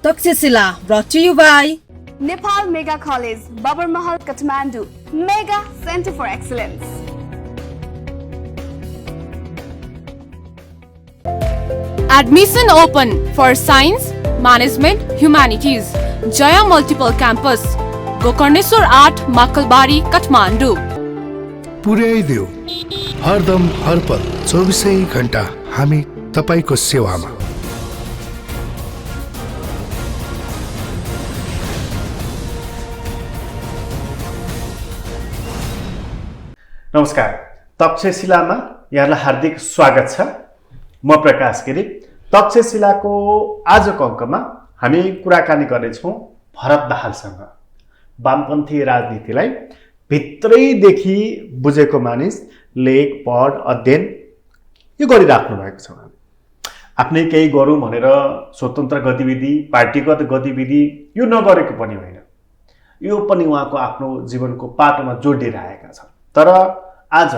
Takshashila brought to you by Nepal Mega College, Babar Mahal, Kathmandu. Mega Center for Excellence. Admission open for Science, Management, Humanities. Jaya Multiple Campus. Gokarneswar Art, Makalbari, Kathmandu. पुर्याइदेऊ हरदम हरपल 24 घण्टा हामी तपाईको सेवामा। नमस्कार, तक्षशिलामा यहाँलाई हार्दिक स्वागत छ। म प्रकाश गिरी। तक्षशिलाको आजको अङ्कमा हामी कुराकानी गर्नेछौँ भरत दाहालसँग। वामपन्थी राजनीतिलाई भित्रैदेखि बुझेको मानिस लेख पढ अध्ययन यो गरिराख्नु भएको छ। आफ्नै केही गरौँ भनेर स्वतन्त्र गतिविधि पार्टीगत गतिविधि यो नगरेको पनि होइन, यो पनि उहाँको आफ्नो जीवनको पाटोमा जोडिरहेका छन्। तर आज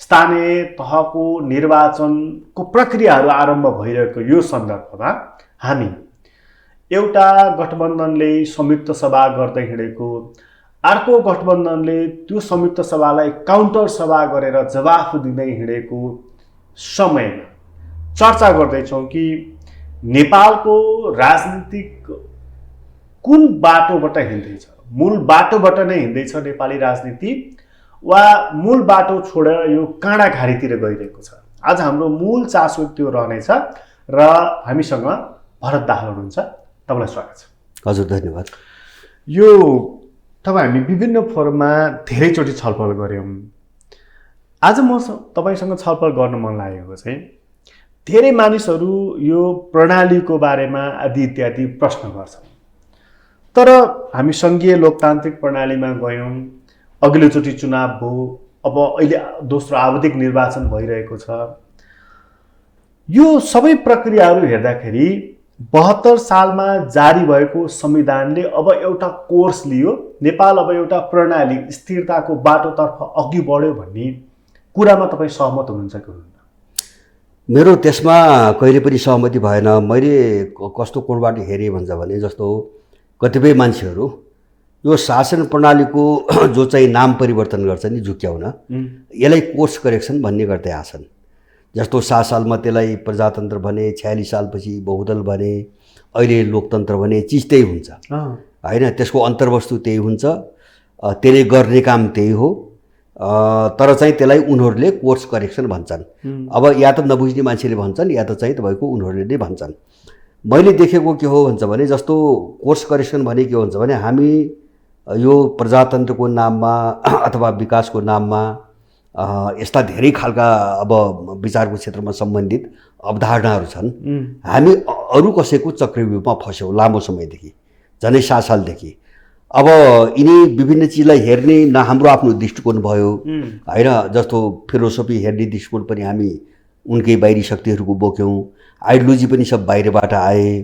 स्थानीय तहको निर्वाचनको प्रक्रियाहरू आरम्भ भइरहेको यो सन्दर्भमा हामी एउटा गठबन्धनले संयुक्त सभा गर्दै हिँडेको, अर्को गठबन्धनले त्यो संयुक्त सभालाई काउन्टर सभा गरेर जवाफ दिँदै हिँडेको समयमा चर्चा गर्दैछौँ कि नेपालको राजनीतिक कुन बाटोबाट हिँड्दैछ। मूल बाटोबाट नै हिँड्दैछ नेपाली राजनीति वा मूल बाटो छोडेर यो काँडाघारीतिर गइरहेको छ। आज हाम्रो मूल चासो त्यो रहनेछ र हामीसँग भरत दाहाल हुनुहुन्छ। तपाईँलाई स्वागत छ। हजुर, धन्यवाद। यो तपाईँ हामी विभिन्न फोरममा धेरैचोटि छलफल गऱ्यौँ। आज म तपाईँसँग छलफल गर्न मन लागेको चाहिँ धेरै मानिसहरू यो प्रणालीको बारेमा आदि इत्यादि प्रश्न गर्छन्। तर हामी सङ्घीय लोकतान्त्रिक प्रणालीमा गयौँ, अघिल्लोचोटि चुनाव भयो, अब अहिले दोस्रो आवधिक निर्वाचन भइरहेको छ। यो सबै प्रक्रियाहरू हेर्दाखेरि 72 सालमा जारी भएको संविधानले अब एउटा कोर्स लियो, नेपाल अब एउटा प्रणाली स्थिरताको बाटोतर्फ अघि बढ्यो भन्ने कुरामा तपाईँ सहमत हुनुहुन्छ कि हुनुहुन्न? मेरो त्यसमा कहिले पनि सहमति भएन। मैले कस्तो कोणबाट हेरेँ भन्छ भने, जस्तो कतिपय मान्छेहरू यो शासन प्रणालीको जो चाहिँ नाम परिवर्तन गर्छ नि, झुक्याउन, यसलाई कोर्स करेक्सन भन्ने गर्दै आछन्। जस्तो 7 सालमा त्यसलाई प्रजातन्त्र भने, 46 सालपछि बहुदल भने, अहिले लोकतन्त्र भने, चिज त्यही हुन्छ होइन। त्यसको अन्तर्वस्तु त्यही हुन्छ, त्यसले गर्ने काम त्यही हो। तर चाहिँ त्यसलाई उनीहरूले कोर्स करेक्सन भन्छन्। अब या त नबुझ्ने मान्छेले भन्छन् या त चाहिँ तपाईँको उनीहरूले नै भन्छन्। मैले देखेको के हो भन्छ भने, जस्तो कोर्स करेक्सन भने के हुन्छ भने, हामी यो प्रजातन्त्रको नाममा अथवा विकासको नाममा यस्ता धेरै खालका अब विचारको क्षेत्रमा सम्बन्धित अवधारणाहरू छन्। हामी अरू कसैको चक्रव्यूहमा फस्यौँ लामो समयदेखि, झनै 7 सालदेखि। अब यिनी विभिन्न चिजलाई हेर्ने न हाम्रो आफ्नो दृष्टिकोण भयो होइन। जस्तो फिलोसफी हेर्ने दृष्टिकोण पनि हामी उनकै बाहिरी शक्तिहरूको बोक्यौँ, आइडियोलोजी पनि सब बाहिरबाट आए,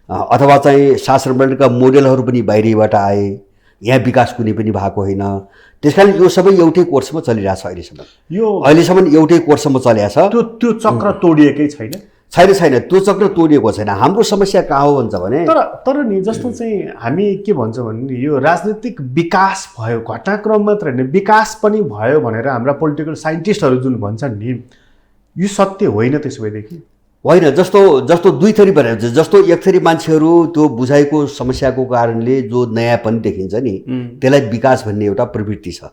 अथवा चाहिँ शासन प्रणालीका मोडेलहरू पनि बाहिरबाट आए। यहाँ विकास कुनै पनि भएको होइन। त्यस कारण यो सबै एउटै कोर्समा चलिरहेछ अहिलेसम्म। अहिलेसम्म एउटै कोर्समा चलिरहेछ। त्यो चक्र तोडिएकै छैन। छैन, त्यो चक्र तोडिएको छैन। हाम्रो समस्या कहाँ हो भन्छ भने, तर नि जस्तो चाहिँ हामी के भन्छौँ भने, यो राजनीतिक विकास भयो, घटनाक्रम मात्र होइन विकास पनि भयो भनेर हाम्रा पोलिटिकल साइन्टिस्टहरू जुन भन्छन् नि, यो सत्य होइन त्यसो भएदेखि? होइन। जस्तो दुई थरी बनाएको छ। जस्तो एक थरी मान्छेहरू त्यो बुझाइको समस्याको कारणले जो नयाँपन देखिन्छ नि, त्यसलाई विकास भन्ने एउटा प्रवृत्ति छ।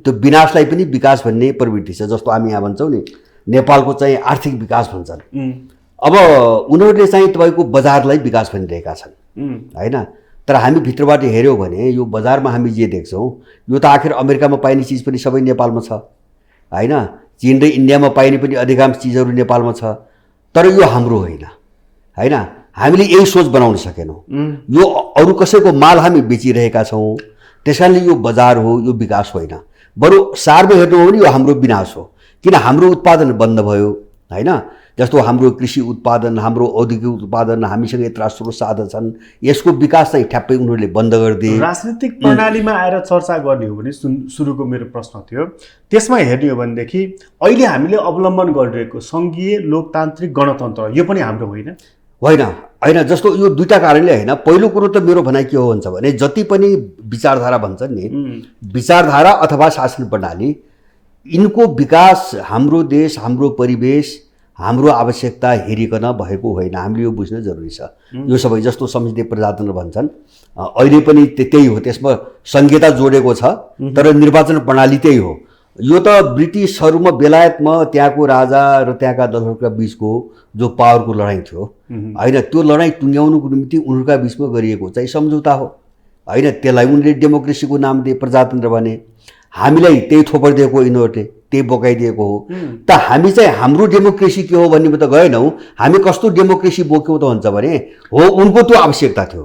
त्यो विनाशलाई पनि विकास भन्ने प्रवृत्ति छ। जस्तो हामी यहाँ भन्छौँ नि, नेपालको चाहिँ आर्थिक विकास भन्छन्। अब उनीहरूले चाहिँ तपाईँको बजारलाई विकास भनिरहेका छन् होइन। तर हामी भित्रबाट हेऱ्यौँ भने यो बजारमा हामी जे देख्छौँ, यो त आखिर अमेरिकामा पाइने चिज पनि सबै नेपालमा छ होइन। चीन र इन्डियामा पाइने पनि अधिकांश चिजहरू नेपालमा छ। तर यो हाम्रो होइन होइन। हामीले यही सोच बनाउन सकेनौँ। यो अरू कसैको माल हामी बेचिरहेका छौँ। त्यस कारणले यो बजार हो, यो विकास होइन। बरु सारमा हेर्नु हो भने यो हाम्रो विनाश हो। किन हाम्रो उत्पादन बन्द भयो होइन। जस्तो हाम्रो कृषि उत्पादन, हाम्रो औद्योगिक उत्पादन, हामीसँग यत्र स्रोत साधन छन्, यसको विकास चाहिँ ठ्याप्पै उनीहरूले बन्द गरिदिए। राजनीतिक प्रणालीमा आएर चर्चा गर्ने हो भने सुरुको मेरो प्रश्न थियो, त्यसमा हेर्ने हो भनेदेखि अहिले हामीले अवलम्बन गरिरहेको सङ्घीय लोकतान्त्रिक गणतन्त्र यो पनि हाम्रो होइन? होइन होइन, जस्तो यो दुईटा कारणले होइन। पहिलो कुरो त मेरो भनाइ के हो भन्छ भने जति पनि विचारधारा भन्छन् नि, विचारधारा अथवा शासन प्रणाली, यिनको विकास हाम्रो देश, हाम्रो परिवेश, हाम्रो आवश्यकता हेरिकन भएको होइन। हामीले यो बुझ्न जरुरी छ। यो सबै जस्तो संसदीय प्रजातन्त्र भन्छन् अहिले पनि त्यही हो, त्यसमा संहिता जोडेको छ, तर निर्वाचन प्रणाली त्यही हो। यो त ब्रिटिसहरूमा बेलायतमा त्यहाँको राजा र त्यहाँका दलहरूका बिचको जो पावरको लडाइँ थियो होइन, त्यो लडाइँ टुङ्ग्याउनुको निम्ति उनीहरूका बिचमा गरिएको चाहिँ सम्झौता हो होइन। त्यसलाई उनले डेमोक्रेसीको नाम दिए, प्रजातन्त्र भने। हामीलाई त्यही थोपडिदिएको यिनीहरूले, त्यही बोकाइदिएको हो। त हामी चाहिँ हाम्रो डेमोक्रेसी के हो भन्ने त गएनौँ। हामी कस्तो डेमोक्रेसी बोक्यौँ त भन्छ भने हो उनको त्यो आवश्यकता थियो,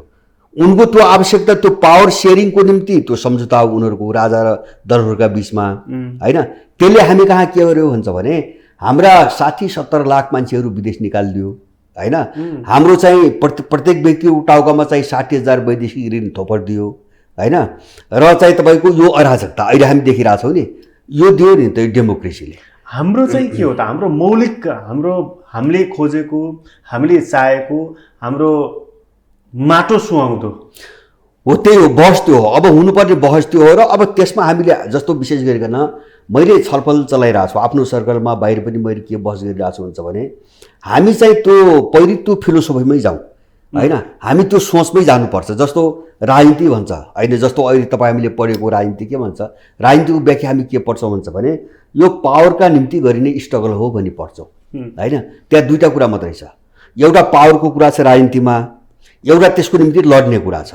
उनको त्यो आवश्यकता, त्यो पावर सेयरिङको निम्ति त्यो सम्झौता हो उनीहरूको राजा र दलहरूका बिचमा होइन। त्यसले हामी कहाँ के गर्यो भन्छ भने हाम्रा 60-70 लाख मान्छेहरू विदेश निकालिदियो होइन। हाम्रो चाहिँ प्रत्येक व्यक्तिको टाउकामा चाहिँ 60,000 वैदेशिक ऋण थोपडिदियो होइन। र चाहिँ तपाईँको यो अराजकता अहिले हामी देखिरहेछौँ नि, यो दियो नि त डेमोक्रेसीले। हाम्रो चाहिँ के हो त, हाम्रो मौलिक, हामीले खोजेको, हामीले चाहेको, हाम्रो माटो सुहाउँदो हो, त्यही हो, बहस त्यो हो। अब हुनुपर्ने बहस त्यो हो। र अब त्यसमा हामीले जस्तो विशेष गरिकन मैले छलफल चलाइरहेको छु आफ्नो सर्कलमा, बाहिर पनि मैले के बहस गरिरहेको छु भन्छ भने हामी चाहिँ त्यो पहिलो त्यो फिलोसोफीमै जाउँ होइन। हामी त्यो सोचमै जानुपर्छ। जस्तो राजनीति भन्छ होइन, जस्तो अहिले तपाईँ हामीले पढेको राजनीति के भन्छ, राजनीतिको व्याख्या हामी के पढ्छौँ भन्छ भने यो पावरका निम्ति गरिने स्ट्रगल हो भनी पढ्छौँ होइन। त्यहाँ दुईवटा कुरा मात्रै छ, एउटा पावरको कुरा छ राजनीतिमा, एउटा त्यसको निम्ति लड्ने कुरा छ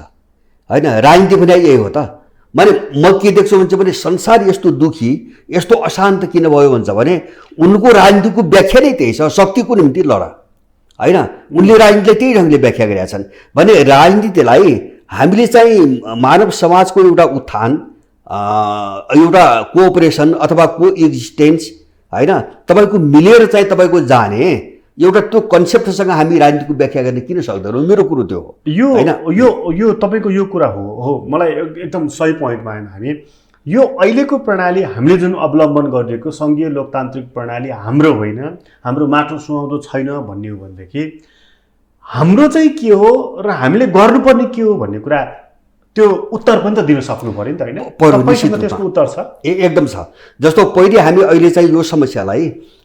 होइन। राजनीति पनि यही हो त। मैले म के देख्छु भन्छ भने संसार यस्तो दुखी, यस्तो अशान्त किन भयो भन्छ भने उनको राजनीतिको व्याख्या नै त्यही छ, शक्तिको निम्ति लड होइन। उनले राजनीतिलाई त्यही ढङ्गले व्याख्या गरेका छन् भने राजनीतिलाई हामीले चाहिँ मानव समाजको एउटा उत्थान, एउटा कोअपरेसन अथवा कोएक्जिस्टेन्स होइन, तपाईँको मिलेर चाहिँ तपाईँको जाने एउटा त्यो कन्सेप्टसँग हामी राजनीतिको व्याख्या गर्ने किन सक्दैनौँ? मेरो कुरो त्यो हो। यो तपाईँको यो कुरा हो मलाई एकदम सही पोइन्टमा आयौँ हामी। यो अहिलेको प्रणाली हामीले जुन अवलम्बन गरिरहेको सङ्घीय लोकतान्त्रिक प्रणाली हाम्रो होइन, हाम्रो माटो सुहाउँदो छैन भन्ने हो भनेदेखि हाम्रो चाहिँ के हो र हामीले गर्नुपर्ने के हो भन्ने कुरा त्यो उत्तर पनि त दिन सक्नु पऱ्यो नि त होइन। तपाईँसँग त्यसको उत्तर छ? एकदम छ। जस्तो पहिले हामी अहिले चाहिँ यो समस्यालाई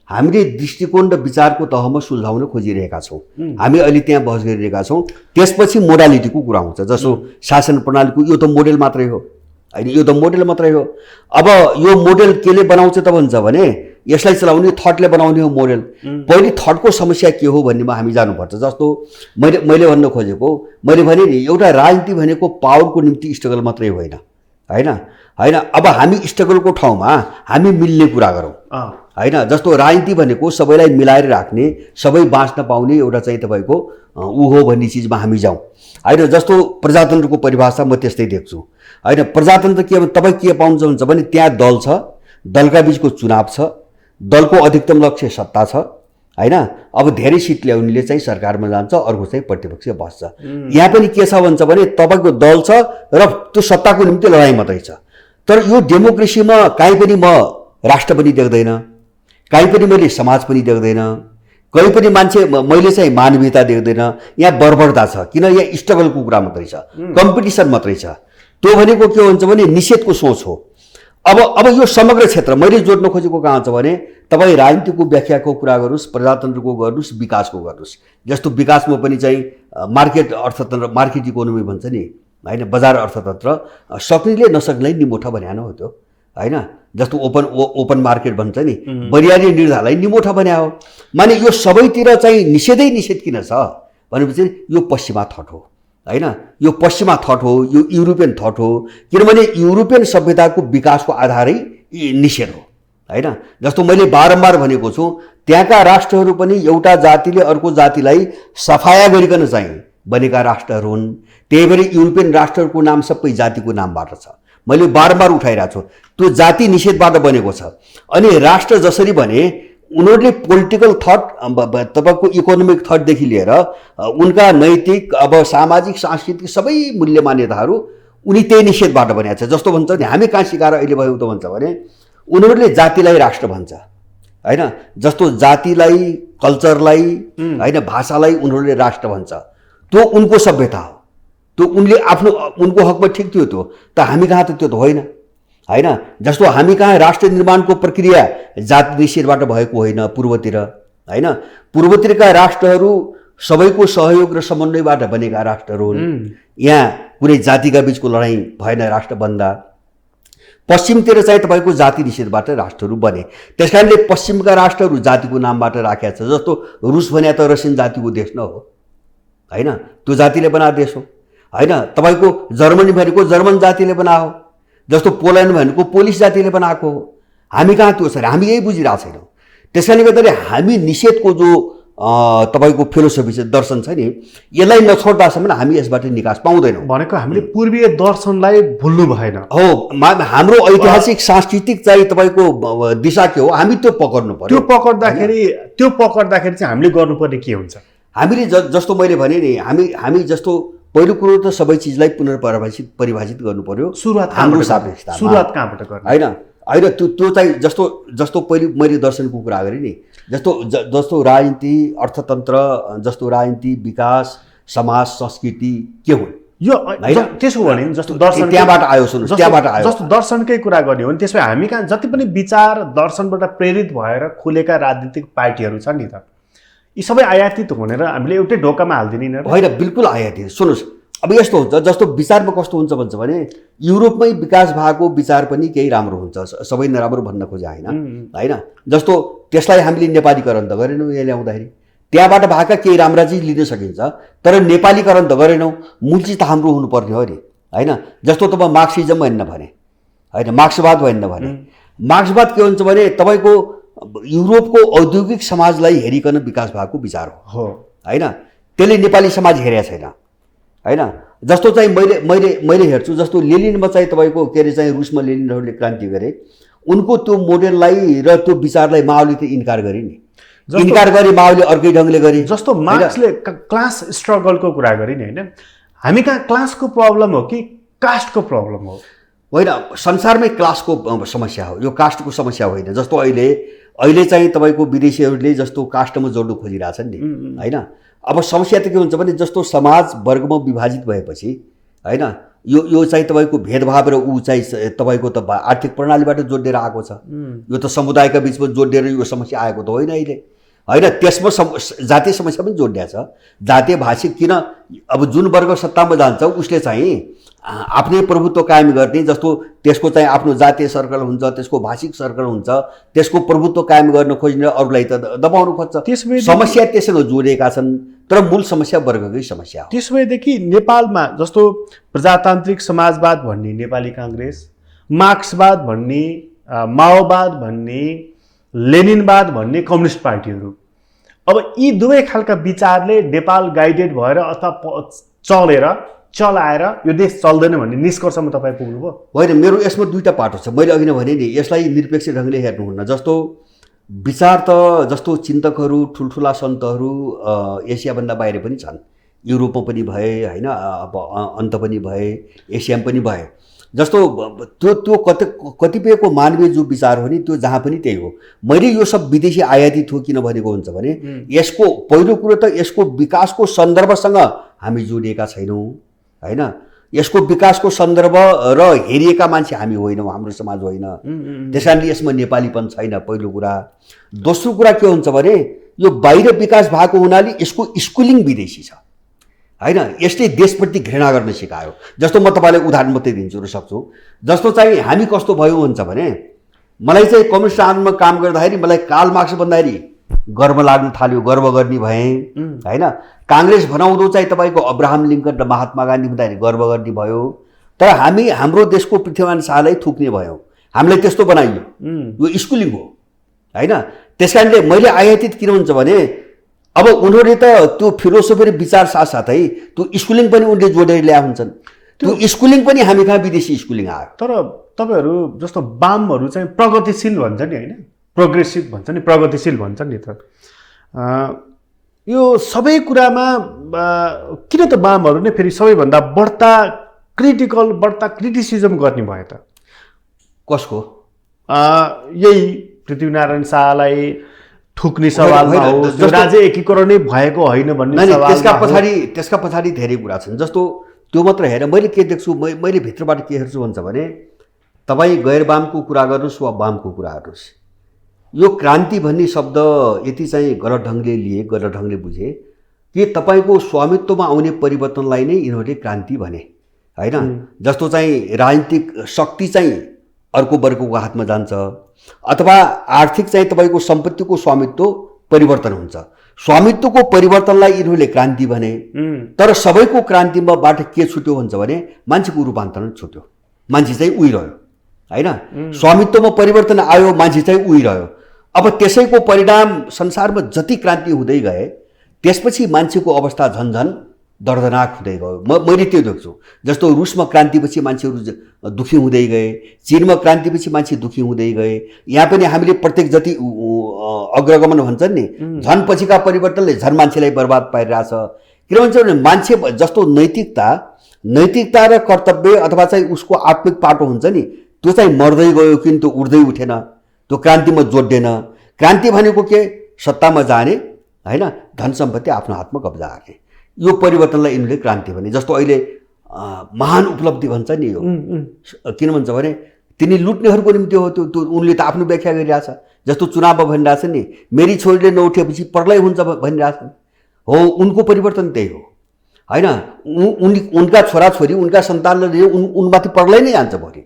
हामीले दृष्टिकोण र विचारको तहमा सुल्झाउन खोजिरहेका छौँ। हामी अहिले त्यहाँ बहस गरिरहेका छौँ। त्यसपछि मोडालिटीको कुरा आउँछ। जस्तो शासन प्रणालीको यो त मोडेल मात्रै हो होइन, यो त मोडेल मात्रै हो। अब यो मोडेल केले बनाउँछ त भन्छ भने यसलाई चलाउने थटले बनाउने हो मोडेल। पहिले थटको समस्या के हो भन्नेमा हामी जानुपर्छ। जस्तो मैले भन्न खोजेको, मैले भने नि एउटा राजनीति भनेको पावरको निम्ति स्ट्रगल मात्रै होइन होइन होइन। अब हामी स्ट्रगलको ठाउँमा हामी मिल्ने कुरा गरौँ होइन। जस्तो राजनीति भनेको सबैलाई मिलाएर राख्ने, सबै बाँच्न पाउने एउटा चाहिँ तपाईँको ऊ हो भन्ने चिजमा हामी जाउँ होइन। जस्तो प्रजातन्त्रको परिभाषा म त्यस्तै देख्छु होइन। प्रजातन्त्र के तपाईँ के पाउनुहुन्छ भन्छ भने त्यहाँ दल छ, दलका बिचको चुनाव छ, दलको अधिकतम लक्ष्य सत्ता छ होइन। अब धेरै सिट ल्याउनेले चाहिँ सरकारमा जान्छ, अर्को चाहिँ प्रतिपक्ष बस्छ। यहाँ पनि के छ भन्छ भने तपाईँको दल छ र त्यो सत्ताको निम्ति लडाइँ मात्रै छ। तर यो डेमोक्रेसीमा काहीँ पनि म राष्ट्र पनि देख्दैन, काहीँ पनि मैले समाज पनि देख्दैन, कहीँ पनि मान्छे मैले चाहिँ मानवीयता देख्दैन। यहाँ बर्बरता छ, किन यहाँ स्ट्रगलको कुरा मात्रै छ, कम्पिटिसन मात्रै छ। त्यो भनेको के हुन्छ भने निषेधको सोच हो। अब यो समग्र क्षेत्र मैले जोड्न खोजेको कहाँ छ भने तपाईँ राजनीतिको व्याख्याको कुरा गर्नुहोस्, प्रजातन्त्रको गर्नुहोस्, विकासको गर्नुहोस्। जस्तो विकासमा पनि चाहिँ मार्केट अर्थतन्त्र, मार्केट इकोनोमी भन्छ नि होइन, बजार अर्थतन्त्र, सक्नेले नसक्नेलाई निमोठा भन्यान हो त्यो होइन। जस्तो ओपन मार्केट भन्छ नि, बरियाली निर्धालाई निमोठा भन्या हो। माने यो सबैतिर चाहिँ निषेधै निषेध किन छ भनेपछि यो पश्चिमा थट हो होइन। यो पश्चिमा थट हो, यो युरोपियन थट हो। किनभने युरोपियन सभ्यताको विकासको आधारै निषेध हो होइन। जस्तो मैले बारम्बार भनेको छु, त्यहाँका राष्ट्रहरू पनि एउटा जातिले अर्को जातिलाई सफाया गरिकन चाहिँ बनेका राष्ट्रहरू हुन्। त्यही भएर युरोपियन राष्ट्रहरूको नाम सबै जातिको नामबाट छ। मैले बारम्बार उठाइरहेको छु, त्यो जाति निषेधबाट बनेको छ। अनि राष्ट्र जसरी भने उनीहरूले पोलिटिकल थट, तपाईँको इकोनोमिक थटदेखि लिएर उनका नैतिक, अब सामाजिक सांस्कृतिक सबै मूल्य मान्यताहरू उनी त्यही निषेधबाट बनेको छ। जस्तो भन्छ नि हामी कहाँ सिकाएर अहिले भयो त भन्छ भने उनीहरूले जातिलाई राष्ट्र भन्छ, होइन, जस्तो जातिलाई, कल्चरलाई, होइन, भाषालाई उनीहरूले राष्ट्र भन्छ, त्यो उनको सभ्यता हो, त्यो उनले आफ्नो उनको हकमा ठिक थियो त्यो, त हामी कहाँ त त्यो त होइन। होइन, जस्तो हामी कहाँ राष्ट्र निर्माणको प्रक्रिया जाति निषेधबाट भएको होइन पूर्वतिर। होइन, पूर्वतिरका राष्ट्रहरू सबैको सहयोग र समन्वयबाट बनेका राष्ट्रहरू हुन्। यहाँ कुनै जातिका बिचको लडाइँ भएन राष्ट्र बन्दा। पश्चिमतिर चाहिँ तपाईँको जाति निषेधबाट राष्ट्रहरू बने। त्यस कारणले पश्चिमका राष्ट्रहरू जातिको नामबाट राखेका छ। जस्तो रुस भने त रसियन जातिको देश न हो, होइन, त्यो जातिले बनाएको देश हो। होइन, तपाईँको जर्मनी भनेको जर्मन जातिले बनाएको हो, जस्तो पोल्यान्ड भनेको पोलिस जातिले बनाएको हो। हामी कहाँ त्यो छ, हामी यही बुझिरहेको छैनौँ। त्यस कारणले गर्दाखेरि हामी निषेधको जो तपाईँको फिलोसफी छ, दर्शन छ नि, यसलाई नछोड्दासम्म हामी यसबाट निकास पाउँदैनौँ। भनेको हामीले पूर्वीय दर्शनलाई भुल्नु भएन हो। हाम्रो ऐतिहासिक सांस्कृतिक चाहिँ तपाईँको दिशा के हो, हामी त्यो पकड्नु पर्यो। त्यो पकड्दाखेरि चाहिँ हामीले गर्नुपर्ने के हुन्छ? हामीले जस्तो मैले भने नि, हामी जस्तो पहिलो कुरो त सबै चिजलाई परिभाषित गर्नु पर्यो। सुरुवात हाम्रो सापेक्षता, सुरुवात कहाँबाट गर्ने? होइन, त्यो चाहिँ जस्तो पहिले मैले दर्शनको कुरा गरेँ नि, जस्तो राजनीति, अर्थतन्त्र, जस्तो राजनीति, विकास, समाज, संस्कृति के हुन्, यो त्यसो भने जस्तो दर्शन त्यहाँबाट आयो। सुन्नुहोस्, त्यहाँबाट आयो। जस्तो दर्शनकै कुरा गर्ने हो भने त्यसमा हामी कहाँ जति पनि विचार दर्शनबाट प्रेरित भएर खुलेका राजनीतिक पार्टीहरू छन् नि त, यी सबै आयातित भनेर हामीले एउटै ढोकामा हालिदिने होइन? बिल्कुल आयातित। सुन्नुहोस्, अब यस्तो हुन्छ, जस्तो विचारमा कस्तो हुन्छ भन्छ भने युरोपमै विकास भएको विचार पनि केही राम्रो हुन्छ, सबै नराम्रो भन्न खोजे होइन। होइन, जस्तो त्यसलाई हामीले नेपालीकरण त गरेनौँ, यहाँ ल्याउँदाखेरि त्यहाँबाट भएका केही राम्रा चिज लिन सकिन्छ, तर नेपालीकरण त गरेनौँ। मूल चिज त हाम्रो हुनुपर्ने हो नि, होइन? जस्तो तपाईँ मार्क्सिजम भन्न भने, होइन, मार्क्सवाद भन्न भने, मार्क्सवाद के हुन्छ भने तपाईँको युरोपको औद्योगिक समाजलाई हेरिकन विकास भएको विचार हो, होइन? त्यसले नेपाली समाज हेरेको छैन, होइन? जस्तो चाहिँ मैले हेर्छु, जस्तो लेनिनमा चाहिँ तपाईँको के अरे चाहिँ रुसमा लेनिनहरूले क्रान्ति गरे, उनको त्यो मोडेललाई र त्यो विचारलाई माओले त इन्कार गरे नि, इन्कार गरे माओले अर्कै ढङ्गले गरे। जस्तो मार्क्सले क्लास स्ट्रगलको कुरा गरे नि, होइन? हामी कहाँ क्लासको प्रब्लम हो कि कास्टको प्रब्लम हो? होइन, संसारमै क्लासको समस्या हो, यो कास्टको समस्या होइन। जस्तो अहिले चाहिँ तपाईँको विदेशीहरूले जस्तो कास्टमा जोड्नु खोजिरहेछन् नि, होइन? अब समस्या त के हुन्छ भने जस्तो समाज वर्गमा विभाजित भएपछि, होइन, यो चाहिँ तपाईँको भेदभाव र ऊ चाहिँ तपाईँको त आर्थिक प्रणालीबाट जोडिएर आएको छ। यो त समुदायका बिचमा जोडिएर यो समस्या आएको त होइन अहिले, होइन? त्यसमा जातीय समस्या पनि जोडिया छ। जातीय भाषिक किन अब जुन वर्ग सत्तामा जान्छ उसले चाहिँ आफ्नै प्रभुत्व कायम गर्ने, जस्तो त्यसको चाहिँ आफ्नो जातीय सर्कल हुन्छ, त्यसको भाषिक सर्कल हुन्छ, त्यसको प्रभुत्व कायम गर्न खोज्ने अरूलाई त दबाउनु खोज्छ। समस्या त्यससँग जोडिएका छन्, तर मूल समस्या वर्गकै समस्या हो। त्यसैदेखि नेपालमा जस्तो प्रजातान्त्रिक समाजवाद भन्ने नेपाली काङ्ग्रेस, मार्क्सवाद भन्ने, माओवाद भन्ने, लेनिनवाद भन्ने कम्युनिस्ट पार्टीहरू, अब यी दुवै खालका विचारले नेपाल गाइडेड भएर अथवा चलाएर यो देश चल्दैन भन्ने निष्कर्षमा तपाईँ पुग्नुभयो? होइन, मेरो यसमा दुईवटा पाटो छ। मैले अघि नै भने नि, यसलाई निरपेक्ष ढङ्गले हेर्नुहुन्न। जस्तो विचार त जस्तो चिन्तकहरू, ठुल्ठुला सन्तहरू एसियाभन्दा बाहिर पनि छन्, युरोपमा पनि भए, होइन, अब अन्त पनि भए, एसियामा पनि भए। जस्तो त्यो कतिपयको मानवीय जो विचार हो नि, त्यो जहाँ पनि त्यही हो। मैले यो सब विदेशी आयातित हो किन भनेको हुन्छ भने यसको पहिलो कुरो त यसको विकासको सन्दर्भसँग हामी जोडिएका छैनौँ, होइन? यसको विकासको सन्दर्भ र हेरिएका मान्छे हामी होइनौँ, हाम्रो समाज होइन। त्यस कारणले यसमा नेपालीपन छैन, पहिलो कुरा। दोस्रो कुरा के हुन्छ भने यो बाहिर विकास भएको हुनाले यसको स्कुलिङ विदेशी छ, होइन? यसले देशप्रति घृणा गर्न सिकायो। जस्तो म तपाईँलाई उदाहरण मात्रै दिन्छु र सक्छु। जस्तो चाहिँ हामी कस्तो भयो हुन्छ भने मलाई चाहिँ कम्युनिस्ट आन्दोलनमा काम गर्दाखेरि मलाई कार्ल मार्क्स भन्दाखेरि गर्व लाग्न थाल्यो, गर्व गर्ने भएँ, होइन? काङ्ग्रेस बनाउँदो चाहिँ तपाईँको अब्राहम लिङ्कन र महात्मा गान्धी भन्दाखेरि गर्व गर्ने भयो। तर हामी हाम्रो देशको पृथ्वीमान शाहलाई थुक्ने भयौँ, हामीलाई त्यस्तो बनाइयो। यो स्कुलिङ हो, होइन? त्यस कारणले मैले आयातित किन हुन्छ भने अब उनीहरूले त त्यो फिलोसफी र विचार साथसाथै त्यो स्कुलिङ पनि उनले जोडेर ल्याए हुन्छन्। त्यो स्कुलिङ पनि हामी कहाँ विदेशी स्कुलिङ आयो। तर तपाईँहरू जस्तो वामहरू चाहिँ प्रगतिशील भन्छ नि, होइन? प्रोग्रेसिभ भन्छ नि, प्रगतिशील भन्छ नि त। यो सबै कुरामा किन त वामहरू नै फेरि सबैभन्दा बढ्ता क्रिटिसिजम गर्ने भयो त? कसको? यही पृथ्वीनारायण शाहलाई ठुक्ने सवालमा होइन, होस्, यो जस्तो- राज्य एकीकरणै भएको होइन भन्ने नहीं, सवालमा त्यसका पछाडि धेरै कुरा छन्। जस्तो त्यो मात्र हेरेर मैले के देख्छु, मैले भित्रबाट के हेर्छु भन्छ भने तपाईँ गैर वामको कुरा गर्नुहोस् वा वामको कुरा गर्नुहोस्, यो क्रान्ति भन्ने शब्द यति चाहिँ गलत ढङ्गले लिए, गलत ढङ्गले बुझे कि तपाईँको स्वामित्वमा आउने परिवर्तनलाई नै यिनीहरूले क्रान्ति भने होइन। जस्तो चाहिँ राजनीतिक शक्ति चाहिँ अर्को वर्गको हातमा जान्छ अथवा आर्थिक चाहिँ तपाईँको सम्पत्तिको स्वामित्व परिवर्तन हुन्छ। स्वामित्वको परिवर्तनलाई यिनीहरूले क्रान्ति भने, तर सबैको क्रान्तिमा बाट के छुट्यो भन्छ भने मान्छेको रूपान्तरण छुट्यो, मान्छे चाहिँ उहिरह्यो होइन। स्वामित्वमा परिवर्तन आयो, मान्छे चाहिँ उहिरह्यो। अब त्यसैको परिणाम संसारमा जति क्रान्ति हुँदै गए त्यसपछि मान्छेको अवस्था झन्झन दर्दनाक हुँदै गयो। मैले त्यो देख्छु। जस्तो रुसमा क्रान्तिपछि मान्छेहरू दुखी हुँदै गए, चीनमा क्रान्तिपछि मान्छे दुखी हुँदै गए। यहाँ पनि हामीले प्रत्येक जति अग्रगमन भन्छन् नि, झन् पछिका परिवर्तनले झन् मान्छेलाई बर्बाद पारिरहेछ। किन भन्छ भने मान्छे जस्तो नैतिकता र कर्तव्य अथवा चाहिँ उसको आत्मिक पाटो हुन्छ नि, त्यो चाहिँ मर्दै गयो किन्तु उठ्दै उठेन, त्यो क्रान्तिमा जोडिएन। क्रान्ति भनेको के? सत्तामा जाने होइन, धन सम्पत्ति आफ्नो हातमा कब्जा गर्ने, यो परिवर्तनलाई यिनीहरूले क्रान्ति भने। जस्तो अहिले महान उपलब्धि भन्छ नि यो, किन भन्छ भने तिनी लुट्नेहरूको निम्ति हो त्यो उनले त आफ्नो व्याख्या गरिरहेछ। जस्तो चुनावमा भनिरहेछ नि, मेरी छोरीले नउठेपछि प्रलय हुन्छ भनिरहेछन्, हो उनको परिवर्तन त्यही हो होइन। उनका छोराछोरी, उनका सन्तानले उनमाथि प्रलय नै जान्छ भोलि।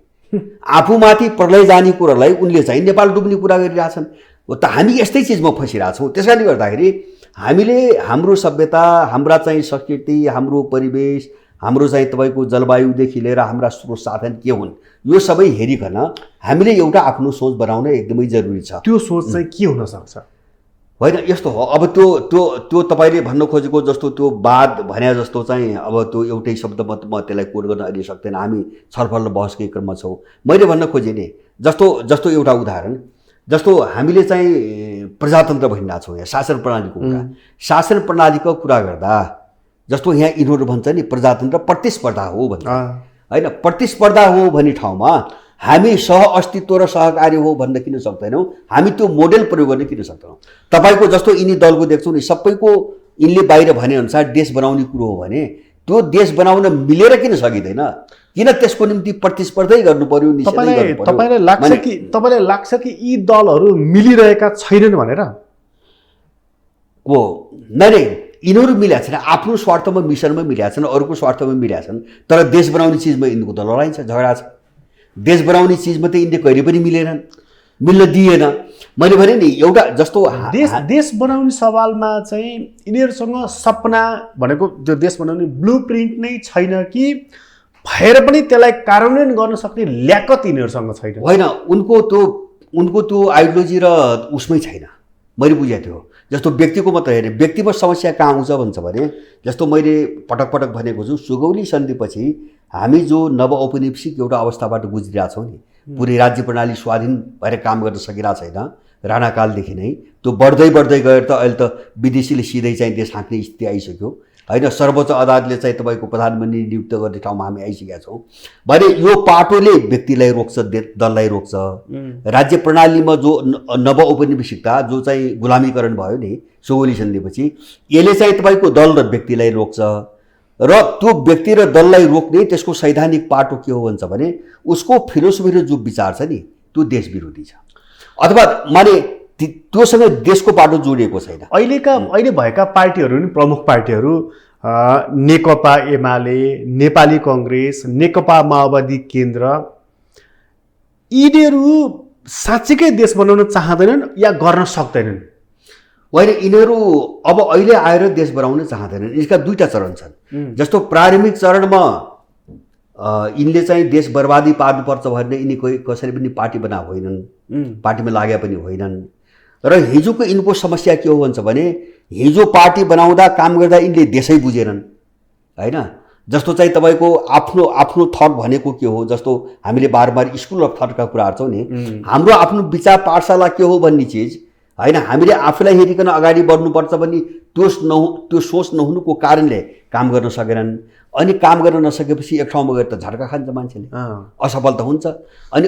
आफूमाथि प्रलय जाने कुरालाई उनले चाहिँ नेपाल डुब्ने कुरा गरिरहेछन्। त हामी यस्तै चिजमा फसिरहेछौँ। त्यस कारणले गर्दाखेरि हामीले हाम्रो सभ्यता, हाम्रा चाहिँ संस्कृति, हाम्रो परिवेश, हाम्रो चाहिँ तपाईँको जलवायुदेखि लिएर हाम्रा स्रोत साधन के हुन्, यो सबै हेरिकन हामीले एउटा आफ्नो सोच बनाउन एकदमै जरुरी छ। त्यो सोच चाहिँ के हुन सक्छ? होइन यस्तो हो। अब त्यो तपाईँले भन्न खोजेको जस्तो त्यो वाद भने जस्तो चाहिँ अब त्यो एउटै शब्दमा म त्यसलाई कोड गर्न अहिले सक्दैन, हामी छलफल र बहसकै क्रममा छौँ। मैले भन्न खोजेँ नि, जस्तो एउटा उदाहरण, जस्तो हामीले चाहिँ प्रजातन्त्र भनिरहेछौँ, यहाँ शासन प्रणालीको कुरा, शासन प्रणालीको कुरा गर्दा जस्तो यहाँ यिनीहरू भन्छ नि प्रजातन्त्र प्रतिस्पर्धा हो भन्छ होइन। प्रतिस्पर्धा हो भन्ने ठाउँमा हामी सह अस्तित्व र सहकार्य हो भन्न किन सक्दैनौँ? हामी त्यो मोडेल प्रयोग गर्न किन सक्दैनौँ? तपाईँको जस्तो यिनी दलको देख्छौँ नि, सबैको यिनले बाहिर भनेअनुसार देश बनाउने कुरो हो भने त्यो देश बनाउन मिलेर किन सकिँदैन? किन त्यसको निम्ति प्रतिस्पर्धै गर्नु पर्यो? तपाईँलाई लाग्छ कि यी दलहरू मिलिरहेका छैनन् भनेर? हो नै, यिनीहरू मिलेका छन्, आफ्नो स्वार्थमा मिसनमा मिलेका छन्, अरूको स्वार्थमा मिलेका छन्, तर देश बनाउने चिजमा यिनको त लडाइँ छ, झगडा छ। देश बनाउने चिजमा त यिनले कहिले पनि मिल्न दिएन। मैले भने नि एउटा जस्तो देश बनाउने सवालमा चाहिँ यिनीहरूसँग सपना भनेको त्यो देश बनाउने ब्लू प्रिन्ट नै छैन कि भएर पनि त्यसलाई कार्यान्वयन गर्न सक्ने ल्याकत यिनीहरूसँग छैन? होइन, उनको त्यो आइडियोलोजी र उसमै छैन। मैले बुझेको थियो जस्तो व्यक्तिको मात्र हेरेँ, व्यक्तिगत समस्या कहाँ आउँछ भन्छ भने जस्तो मैले पटक पटक भनेको छु, सुगौली सन्धिपछि हामी जो नव औपनिवेशिक एउटा अवस्थाबाट गुज्रिरहेछौँ नि, पुरै राज्य प्रणाली स्वाधीन भएर काम गर्न सकिरहेको छैन राणाकालदेखि नै। त्यो बढ्दै गएर त अहिले त विदेशीले सिधै चाहिँ देश हाँक्ने स्थिति आइसक्यो होइन। सर्वोच्च अदालतले चाहिँ तपाईँको प्रधानमन्त्री नियुक्त गर्ने ठाउँमा हामी आइसकेका छौँ भने यो पाटोले व्यक्तिलाई रोक्छ, दललाई रोक्छ। राज्य प्रणालीमा जो नव औपनिवेशिकता जो चाहिँ गुलामीकरण भयो नि सुगौली सन्धिपछि, यसले चाहिँ तपाईँको दल र व्यक्तिलाई रोक्छ र त्यो व्यक्ति र दललाई रोक्ने त्यसको सैद्धान्तिक पाटो के हो भन्छ भने उसको फिलोसफी र जो विचार छ नि त्यो देश विरोधी छ अथवा माने त्योसँग देशको पाटो जोडिएको छैन। अहिले भएका पार्टीहरू नि प्रमुख पार्टीहरू नेकपा एमाले, नेपाली कङ्ग्रेस, नेकपा माओवादी केन्द्र, यिनीहरू साँच्चीकै देश बनाउन चाहँदैनन् या गर्न सक्दैनन्? होइन, यिनीहरू अब अहिले आएर देश बनाउन चाहँदैनन्। यसका दुईटा चरण छन्। जस्तो प्रारम्भिक चरणमा यिनले चाहिँ देश बर्बादी पार्नुपर्छ भन्ने यिनी कसरी पनि पार्टी बना होइनन्, पार्टीमा लागे पनि होइनन्। र हिजोको यिनको समस्या के हो भन्छ भने हिजो पार्टी बनाउँदा काम गर्दा यिनले देशै बुझेनन् होइन। जस्तो चाहिँ तपाईँको आफ्नो थट भनेको के हो, जस्तो हामीले बार स्कुल अफ थटका कुरा गर्छौँ नि, हाम्रो आफ्नो विचार पाठशाला के हो भन्ने चिज होइन। हामीले आफूलाई हेरिकन अगाडि बढ्नुपर्छ भन्ने त्यो सोच नहुनुको कारणले काम गर्न सकेनन्। अनि काम गर्न नसकेपछि एक ठाउँमा गएर त झड्का खान्छ मान्छेले, असफल त हुन्छ। अनि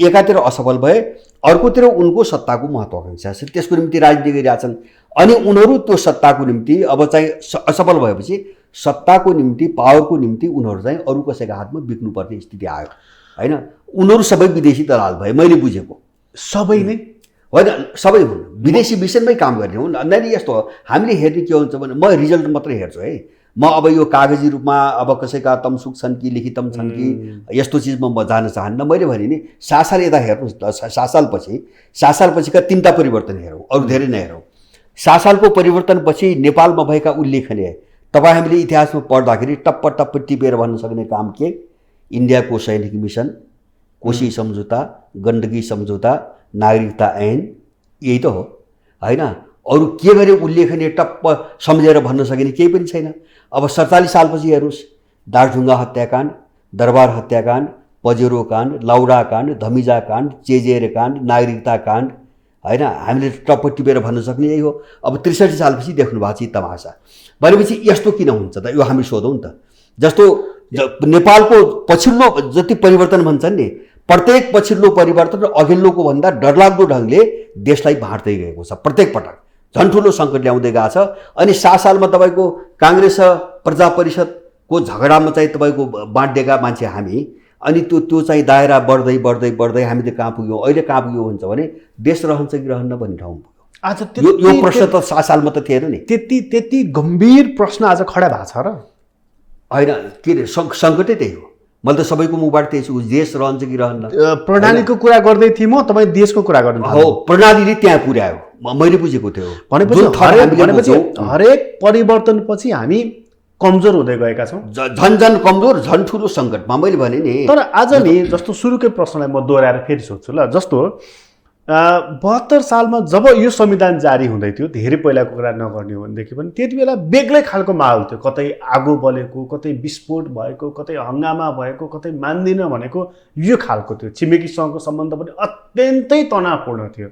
एकातिर असफल भए, अर्कोतिर उनको सत्ताको महत्त्वाकांक्षा छ, त्यसको निम्ति राजनीति गरिरहेछन्। अनि उनीहरू त्यो सत्ताको निम्ति अब चाहिँ असफल भएपछि सत्ताको निम्ति पावरको निम्ति उनीहरू चाहिँ अरू कसैको हातमा बिक्नुपर्ने स्थिति आयो होइन। उनीहरू सबै विदेशी दलाल भए मैले बुझेको। सबै नै होइन, सबै हुन् विदेशी मिसनमै काम गर्ने हुन्। अनि यस्तो हो, हामीले हेर्ने के हुन्छ भने म रिजल्ट मात्रै हेर्छु है। म अब यो कागजी रूपमा अब कसैका तमसुक छन् कि लिखितम छन् कि यस्तो चिजमा म जान चाहन्न। मैले भने नि 7 साल यता हेर्नुहोस् त, 7 सालपछिका 3टा परिवर्तन हेरौँ, अरू धेरै नै हेरौँ। 7 सालको परिवर्तनपछि नेपालमा भएका उल्लेखनीय तपाईँ हामीले इतिहासमा पढ्दाखेरि टप्प टप्प टिपेर भन्न सक्ने काम के? इन्डियाको सैनिक मिसन, कोशी सम्झौता, गण्डकी सम्झौता, नागरिकता ऐन, यही त हो होइन। अरू के गरे उल्लेखनीय टप्प सम्झेर भन्न सकिने केही पनि छैन। अब 47 सालपछि हेर्नुहोस्, दार्चुङ्गा हत्याकाण्ड, दरबार हत्याकाण्ड, पजेरो काण्ड, लाउडा काण्ड, धमिजा काण्ड, चेजेर काण्ड, नागरिकता काण्ड होइन। हामीले टप्प टिपेर भन्न सक्ने यही हो। अब 63 सालपछि देख्नु भएको छ यी तमासा। भनेपछि यस्तो किन हुन्छ त, यो हामी सोधौँ त। जस्तो नेपालको पछिल्लो जति परिवर्तन भन्छन् नि, प्रत्येक पछिल्लो परिवर्तन र अघिल्लोको भन्दा डरलाग्दो ढङ्गले देशलाई बाँड्दै गएको छ। प्रत्येक पटक झन् ठुलो सङ्कट ल्याउँदै गएको छ। अनि 7 सालमा तपाईँको काङ्ग्रेस प्रजा परिषदको झगडामा चाहिँ तपाईँको बाँडिएका मान्छे हामी। अनि त्यो चाहिँ दायरा बढ्दै बढ्दै बढ्दै हामीले कहाँ पुग्यौँ, अहिले कहाँ पुग्यौँ हुन्छ भने देश रहन्छ कि रहन्न भन्ने ठाउँ पुग्यो। आज यो प्रश्न त 7 सालमा त थिएन नि। त्यति गम्भीर प्रश्न आज खडा भएको छ र होइन? के अरे सङ्कटै त्यही हो। मैले त सबैको मुखबाट त्यही छु, देश रहन्छ कि रहन्न। प्रणालीको कुरा गर्दै थिएँ म, तपाईँ देशको कुरा गर्नु हो। प्रणालीले त्यहाँ पुर्यायो, मैले बुझेको थियो। भनेपछि हरेक परिवर्तनपछि हामी कमजोर हुँदै गएका छौँ, झन् कमजोर, झन् ठुलो सङ्कटमा। मैले भने नि, तर आज नि जस्तो सुरुकै प्रश्नलाई म दोहोऱ्याएर फेरि सोध्छु ल। जस्तो 72 सालमा जब यो संविधान जारी हुँदै थियो, धेरै पहिलाको कुरा नगर्ने हो भनेदेखि पनि त्यति बेला बेग्लै खालको माहौल थियो। कतै आगो बलेको, कतै विस्फोट भएको, कतै हङ्गामा भएको, कतै मान्दिनँ भनेको, यो खालको थियो। छिमेकीसँगको सम्बन्ध पनि अत्यन्तै तनावपूर्ण थियो।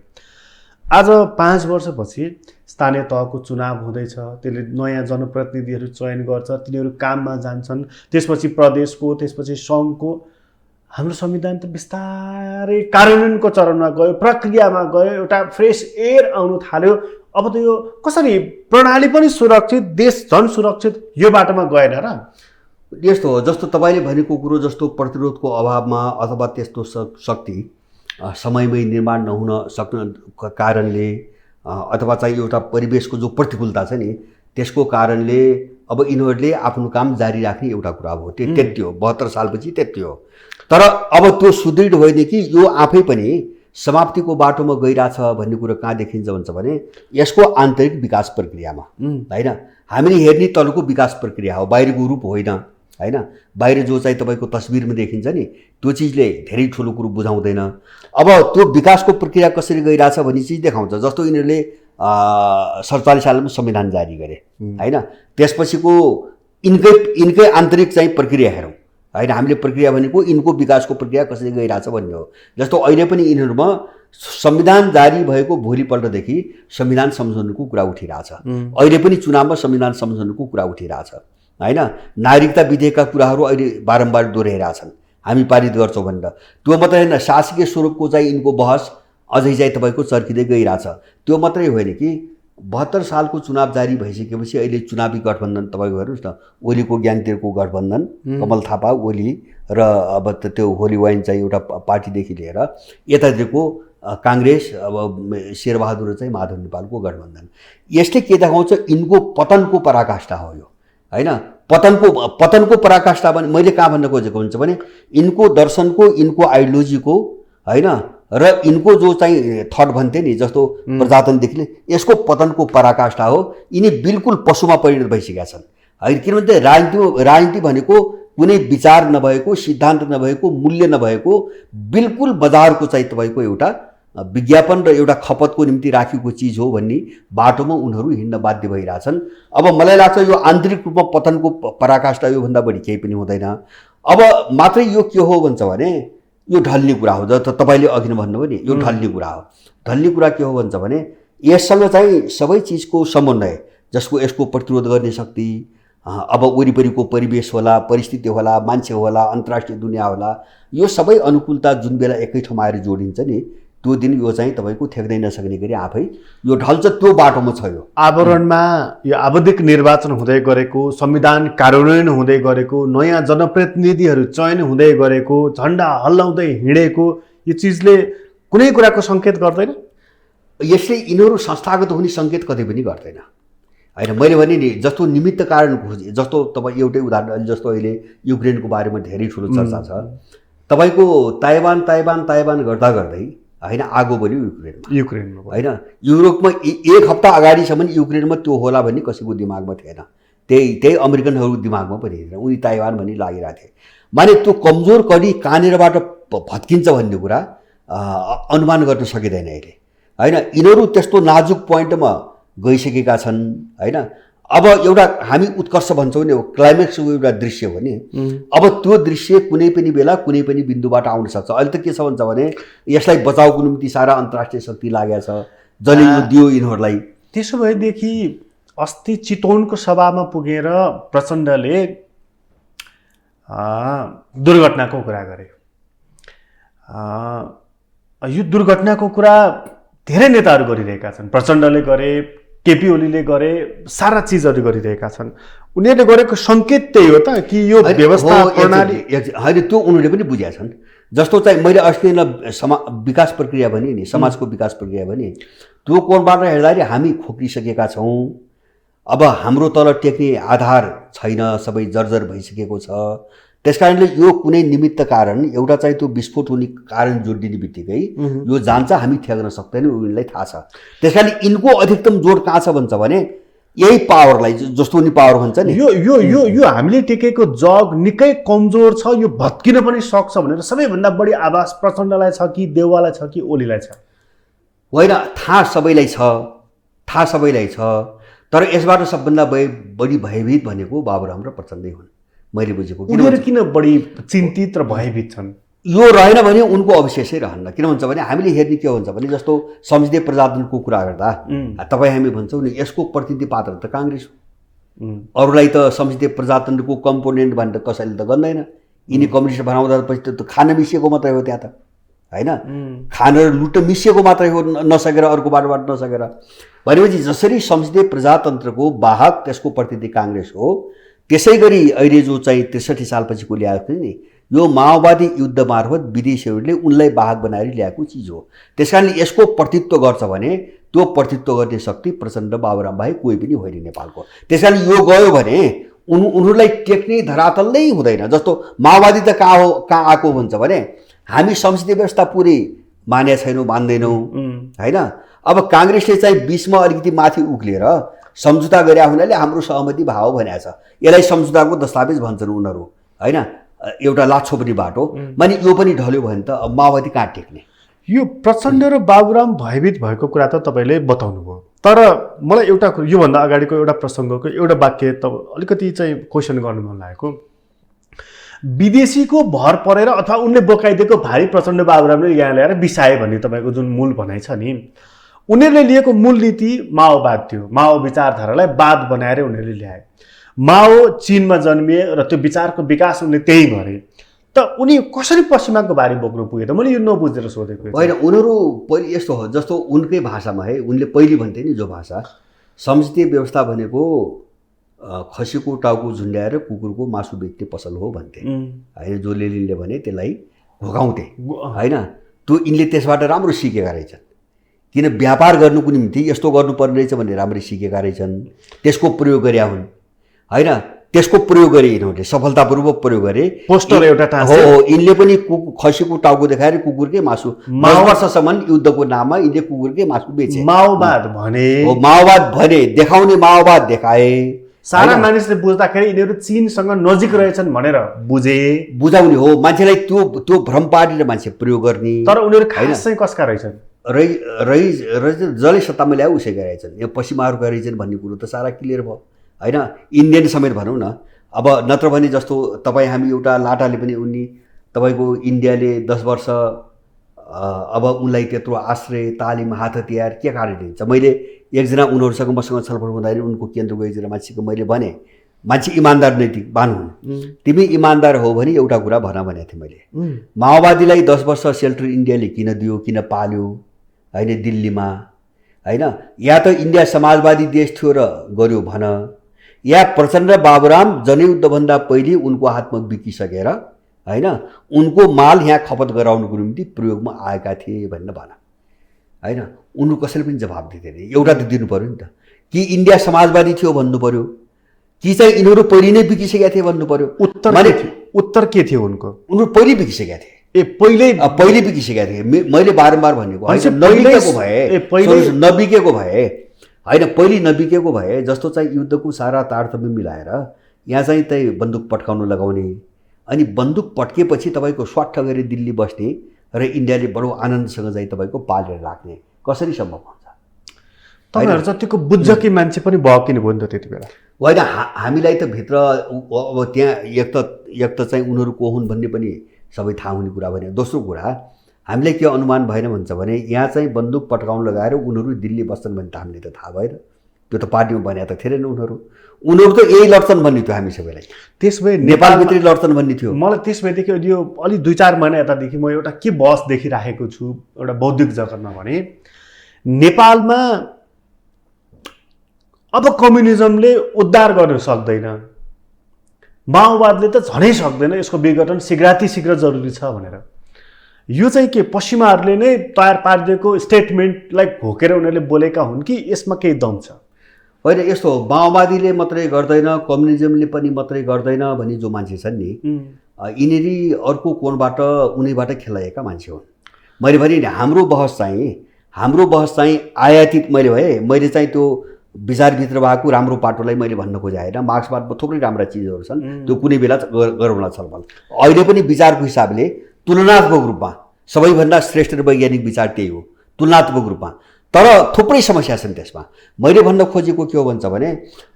आज 5 वर्षपछि स्थानीय तहको चुनाव हुँदैछ, त्यसले नयाँ जनप्रतिनिधिहरू चयन गर्छ, तिनीहरू काममा जान्छन्, त्यसपछि प्रदेशको, त्यसपछि सङ्घको। हाम्रो संविधान त बिस्तारै कार्यान्वयनको चरणमा गयो, प्रक्रियामा गयो, एउटा फ्रेस एयर आउनु थाल्यो। अब त यो कसरी प्रणाली पनि सुरक्षित, देश झन् सुरक्षित, यो बाटोमा गएन र? यस्तो हो, जस्तो तपाईँले भनेको कुरो जस्तो प्रतिरोधको अभावमा अथवा त्यस्तो शक्ति समयमै निर्माण नहुन सक्ने कारणले अथवा चाहिँ एउटा परिवेशको जो प्रतिकूलता छ नि, त्यसको कारणले अब यिनीहरूले आफ्नो काम जारी राख्ने एउटा कुरा हो। त्यति हो, 72 सालपछि त्यति हो। तर अब त्यो सुदृढ होइन कि यो आफै पनि समाप्तिको बाटोमा गइरहेछ भन्ने कुरो कहाँ देखिन्छ भन्छ भने यसको आन्तरिक विकास प्रक्रियामा होइन। हामीले हेर्ने तलको विकास प्रक्रिया हो, बाहिरको रूप होइन होइन। बाहिर जो चाहिँ तपाईँको तस्बिरमा देखिन्छ नि, त्यो चिजले धेरै ठुलो कुरो बुझाउँदैन। अब त्यो विकासको प्रक्रिया कसरी गइरहेछ भन्ने चिज देखाउँछ। जस्तो यिनीहरूले 47 सालमा संविधान जारी गरे होइन। त्यसपछिको यिनकै आन्तरिक चाहिँ प्रक्रिया हेरौँ होइन। हामीले प्रक्रिया भनेको यिनको विकासको प्रक्रिया कसरी गइरहेछ भन्ने हो। जस्तो अहिले पनि यिनीहरूमा संविधान जारी भएको भोलिपल्टदेखि संविधान सम्झौताको कुरा उठिरहेछ। अहिले पनि चुनावमा संविधान सम्झौताको कुरा उठिरहेछ होइन। नागरिकता विधेयकका कुराहरू अहिले बारम्बार दोहोऱ्याइरहेछन्, हामी पारित गर्छौँ भनेर। त्यो मात्रै होइन, शासकीय स्वरूपको चाहिँ यिनको बहस अझै चाहिँ तपाईँको चर्किँदै गइरहेछ। त्यो मात्रै होइन कि 72 सालको चुनाव जारी भइसकेपछि अहिले चुनावी गठबन्धन तपाईँको हेर्नुहोस् न, ओलीको ग्याङतिरको गठबन्धन, कमल थापा, ओली र अब त्यो होली वाइन चाहिँ एउटा पार्टीदेखि लिएर यतातिरको काङ्ग्रेस, अब शेरबहादुर चाहिँ माधव नेपालको गठबन्धन। यसले के देखाउँछ? यिनको पतनको पराकाष्ठा हो यो होइन। पतनको पराकाष्ठा भने मैले कहाँ भन्न खोजेको हुन्छ भने यिनको दर्शनको, यिनको आइडियोलोजीको होइन र यिनको जो चाहिँ थट भन्थे नि, जस्तो प्रजातन्त्रदेखि, यसको पतनको पराकाष्ठा हो। यिनी बिल्कुल पशुमा परिणत भइसकेका छन् होइन। किनभने राजनीति भनेको कुनै विचार नभएको, सिद्धान्त नभएको, मूल्य नभएको, बिल्कुल बजारको चाहिँ तपाईँको एउटा विज्ञापन र एउटा खपतको निम्ति राखेको चिज हो भन्ने बाटोमा उनीहरू हिँड्न बाध्य भइरहेछन्। अब मलाई लाग्छ यो आन्तरिक रूपमा पतनको पराकाष्ठा योभन्दा बढी केही पनि हुँदैन। अब मात्रै यो के हो भन्छ भने यो ढल्ने कुरा हो। जस्तो तपाईँले अघि नै भन्नुभयो नि, यो ढल्ने कुरा हो। ढल्ने कुरा के हो भन्छ भने यससँग चाहिँ सबै चिजको समन्वय, जसको यसको प्रतिरोध गर्ने शक्ति, अब वरिपरिको परिवेश होला, परिस्थिति होला, मान्छे होला, अन्तर्राष्ट्रिय दुनियाँ होला, यो सबै अनुकूलता जुन बेला एकै ठाउँमा आएर जोडिन्छ नि, त्यो दिन यो चाहिँ तपाईँको ठेक्दै नसक्ने गरी आफै यो ढल्छ, त्यो बाटोमा छ यो। आवरणमा यो आवधिक निर्वाचन हुँदै गरेको, संविधान कार्यान्वयन हुँदै गरेको, नयाँ जनप्रतिनिधिहरू चयन हुँदै गरेको, झन्डा हल्लाउँदै हिँडेको, यो चिजले कुनै कुराको सङ्केत गर्दैन? यसले यिनीहरू संस्थागत हुने सङ्केत कतै पनि गर्दैन होइन। मैले भने नि जस्तो निमित्त कारण खोजे, जस्तो तपाईँ एउटै उदाहरण, जस्तो अहिले युक्रेनको बारेमा धेरै ठुलो चर्चा छ। तपाईँको ताइवान गर्दा गर्दै होइन आगो बल्यो युक्रेनमा होइन। युरोपमा एक हप्ता अगाडिसम्म युक्रेनमा त्यो होला भन्ने कसैको दिमागमा थिएन, त्यही अमेरिकनहरू दिमागमा पनि थिएन। उनी ताइवान भन्ने लागिरहेको थिए। माने त्यो कमजोर कडी कहाँनिरबाट भत्किन्छ भन्ने कुरा अनुमान गर्न सकिँदैन अहिले होइन। यिनीहरू त्यस्तो नाजुक पोइन्टमा गइसकेका छन् होइन। अब एउटा हामी उत्कर्ष भन्छौँ नि, क्लाइमेक्सको एउटा दृश्य हो नि, अब त्यो दृश्य कुनै पनि बेला कुनै पनि बिन्दुबाट आउन सक्छ। अहिले त के छ भन्छ भने यसलाई बचाउको निम्ति सारा अन्तर्राष्ट्रिय शक्ति लागेको छ, जसले यो दियो यिनीहरूलाई। त्यसो भएदेखि अस्ति चितवनको सभामा पुगेर प्रचण्डले दुर्घटनाको कुरा गरे। यो दुर्घटनाको कुरा धेरै नेताहरू गरिरहेका छन्। प्रचण्डले गरे, केपी ओलीले गरे, सारा चिजहरू गरिरहेका छन्। उनीहरूले गरेको सङ्केत त्यही हो त कि यो व्यवस्था प्रणाली होइन, त्यो उनीहरूले पनि बुझेका छन्। जस्तो चाहिँ मैले अस्ति विकास प्रक्रिया भने नि, समाजको विकास प्रक्रिया भने, त्यो कोणबाट हेर्दाखेरि हामी खोक्रिसकेका छौँ। अब हाम्रो तल टेक्ने आधार छैन, सबै जर्जर भइसकेको छ। त्यस कारणले यो कुनै निमित्त कारण, एउटा चाहिँ त्यो विस्फोट हुने कारण जोडिने बित्तिकै यो जान्छ, हामी ठेक्न सक्दैनौँ, उनीहरूलाई थाहा छ। त्यस कारण यिनको अधिकतम जोड कहाँ छ भन्छ भने यही पावरलाई, जस्तो नि पावर भन्छ नि, यो यो यो यो हामीले टेकेको जग निकै कमजोर छ, यो भत्किन पनि सक्छ भनेर सबैभन्दा बढी आवाज प्रचण्डलाई छ कि देउवालाई छ कि ओलीलाई छ? होइन, थाहा सबैलाई छ। तर यसबाट सबभन्दा बढी भयभीत भनेको बाबुराम र प्रचण्डै हुन्, मैले बुझेको। उनीहरू किन बढी चिन्तित र भयभीत छन्? यो रहेन भने उनको अवशेषै रहन्न। किन भन्छ भने हामीले हेर्ने के हुन्छ भने, जस्तो संसदीय प्रजातन्त्रको कुरा गर्दा तपाईँ हामी भन्छौँ नि, यसको प्रतिनिधि पात्र त काङ्ग्रेस हो। अरूलाई त संसदीय प्रजातन्त्रको कम्पोनेन्ट भनेर कसैले त गर्दैन। यिनी कम्युनिस्ट बनाउँदा पछि त खान मिसिएको मात्रै हो त्यहाँ त होइन, खान र लुट्न मिसिएको मात्रै हो, नसकेर अर्को बाटोबाट नसकेर। भनेपछि जसरी संसदीय प्रजातन्त्रको वाहक त्यसको प्रतिनिधि काङ्ग्रेस हो, त्यसै गरी अहिले जो चाहिँ 63 सालपछिको ल्याएको थियो नि, यो माओवादी युद्ध मार्फत विदेशीहरूले उनलाई वाहक बनाएर ल्याएको चिज हो। त्यस कारणले यसको प्रतित्व गर्छ भने त्यो प्रतित्व गर्ने शक्ति प्रचण्ड बाबुराम बाहेक कोही पनि होइन नेपालको। त्यस कारण यो गयो भने उनीहरूलाई टेक्ने धरातल नै हुँदैन। जस्तो माओवादी त कहाँ आएको भन्छ भने, हामी संसदीय व्यवस्था पुरै माने छैनौँ, मान्दैनौँ होइन। अब काङ्ग्रेसले चाहिँ 20 मा अलिकति माथि उक्लिएर सम्झौता गरे हुनाले हाम्रो सहमति भाव भनेको छ। यसलाई सम्झौताको दस्तावेज भन्छन् उनीहरू होइन, एउटा लाछो पनि बाटो। माने यो पनि ढल्यो भने त अब माओवादी कहाँ टेक्ने? यो प्रचण्ड र बाबुराम भयभीत भएको कुरा त तपाईँले बताउनु भयो। तर मलाई एउटा योभन्दा अगाडिको एउटा प्रसङ्गको एउटा वाक्य त अलिकति चाहिँ क्वेसन गर्नु मन लागेको। विदेशीको भर परेर अथवा उनले बोकाइदिएको भारी प्रचण्ड बाबुरामले यहाँ ल्याएर बिसाए भन्ने तपाईँको जुन मूल भनाइ छ नि, उनीहरूले लिएको मूल नीति माओवाद थियो। माओ विचारधारालाई वाद बनाएर उनीहरूले ल्याए। माओ चीनमा जन्मिए र त्यो विचारको विकास उनले त्यही गरे। त उनी कसरी पश्चिमाको भारी बोक्नु पुगे त? मैले यो नबुझेर सोधेको होइन। उनीहरू पहिले यस्तो हो, जस्तो उनकै भाषामा है, उनले पहिले भन्थे नि जो भाषा, संसदीय व्यवस्था भनेको खसीको टाउको झुन्ड्याएर कुकुरको मासु बेच्ने पसल हो भन्थे होइन। जो लेनिनले भने त्यसलाई भोगाउँथे होइन। त्यो यिनले त्यसबाट राम्रो सिकेका रहेछन्। किन व्यापार गर्नुको निम्ति यस्तो गर्नुपर्ने रहेछ भन्ने राम्ररी सिकेका रहेछन्। त्यसको प्रयोग गरे हुन् होइन। त्यसको प्रयोग गरे यिनीहरूले, सफलतापूर्वक प्रयोग गरे। पोस्टर एउटा हो, यिनले पनि खसीको टाउको देखाएर कुकुरकै मासु 10 वर्षसम्म युद्धको नाममा यिनले कुकुरकै मासु बेचे। माओवाद भने हो, माओवाद भने देखाउने माओवाद देखाए। सारा मानिसले बुझ्दाखेरि यिनीहरू चीनसँग नजिक रहेछन् भनेर बुझाउने हो। मान्छेलाई त्यो भ्रम पारेर मान्छे प्रयोग गर्ने। तर उनीहरू खास चाहिँ कसका रहेछन्? जसले सत्तामा ल्यायो उसैका रहेछन्। यो पश्चिमाहरूका रहेछन् भन्ने कुरो त सारा क्लियर भयो होइन। इन्डियन समेत भनौँ न। अब नत्र भने जस्तो तपाईँ हामी एउटा लाटाले पनि उनी तपाईँको इन्डियाले 10 वर्ष अब उनलाई त्यत्रो आश्रय, तालिम, हात हतियार के कारण दिन्छ? मैले एकजना उनीहरूसँग मसँग छलफल हुँदाखेरि उनको केन्द्रको एकजना मान्छेको मैले भने, मान्छे इमान्दार नैतिकवान हुन्। तिमी इमान्दार हो भने एउटा कुरा भन भनेको थिएँ मैले। माओवादीलाई 10 वर्ष सेल्टर इन्डियाले किन दियो, किन पाल्यो होइन दिल्लीमा होइन? या त इन्डिया समाजवादी देश थियो र गर्यो भन, या प्रचण्ड बाबुराम जनयुद्धभन्दा पहिले उनको हातमा बिकिसकेर होइन उनको माल यहाँ खपत गराउनुको निम्ति प्रयोगमा आएका थिए भनेर भन होइन? उनीहरू कसैले पनि जवाब दिँदैन। एउटा त दिनु पऱ्यो नि त, कि इन्डिया समाजवादी थियो भन्नु पऱ्यो, कि चाहिँ यिनीहरू पहिले नै बिकिसकेका थिए भन्नु पऱ्यो। उत्तर के थियो उनको? उनीहरू पहिले बिकिसकेका थिए। पहिले बिकिसकेका थिए। मैले बारम्बार भनेको नबिकेको भए होइन, पहिले नबिकेको भए जस्तो चाहिँ युद्धको सारा तारतम्य मिलाएर यहाँ चाहिँ त्यही बन्दुक पट्काउनु लगाउने, अनि बन्दुक पट्केपछि तपाईँको स्वाट्ठ गरी दिल्ली बस्ने र इन्डियाले बडो आनन्दसँग चाहिँ तपाईँको पालेर राख्ने कसरी सम्भव हुन्छ? तपाईँहरू जतिको बुझ्छ कि मान्छे पनि भयो किन भयो नि त त्यति बेला? होइन, हामीलाई त भित्र अब त्यहाँ एक त चाहिँ उनीहरू को हुन् भन्ने पनि सबै थाहा हुने कुरा भने। दोस्रो कुरा हामीले के अनुमान भएन भन्छ भने यहाँ चाहिँ बन्दुक पट्काउन लगाएर उनीहरू दिल्ली बस्छन् भने त हामीले त थाहा भएन। त्यो त पार्टीमा भने त थिएन उनीहरू त यही लड्छन् भन्ने थियो हामी सबैलाई। त्यसभए नेपालभित्रै लड्छन् भन्ने थियो। मलाई त्यसभएदेखि यो अलि 2-4 महिना यतादेखि म एउटा के बहस देखिराखेको छु एउटा बौद्धिक जगतमा भने, नेपालमा अब कम्युनिजमले उद्धार गर्न सक्दैन, माओवादले त झनै सक्दैन, यसको विघटन शीघ्रातिशीघ्र जरुरी छ भनेर। यो चाहिँ के पश्चिमाहरूले नै तयार पारिदिएको स्टेटमेन्टलाई घोकेर उनीहरूले बोलेका हुन् कि यसमा केही दम छ? होइन, यस्तो हो, माओवादीले मात्रै गर्दैन, कम्युनिजमले पनि मात्रै गर्दैन भन्ने जो मान्छे छन् नि, यिनीहरू अर्को कोणबाट उनीबाट खेलाएका मान्छे हुन्। मैले भने हाम्रो बहस चाहिँ आयातित मैले चाहिँ त्यो विचारभित्र भएको राम्रो पाटोलाई मैले भन्न खोजेँ होइन। मार्क्सवादमा थुप्रै राम्रा चिजहरू छन्, त्यो कुनै बेला गरौँला छलफल। अहिले पनि विचारको हिसाबले तुलनात्मक रूपमा सबैभन्दा श्रेष्ठ वैज्ञानिक विचार त्यही हो, तुलनात्मक रूपमा। तर थुप्रै समस्या छन् त्यसमा। मैले भन्न खोजेको के हो भन्छ भने,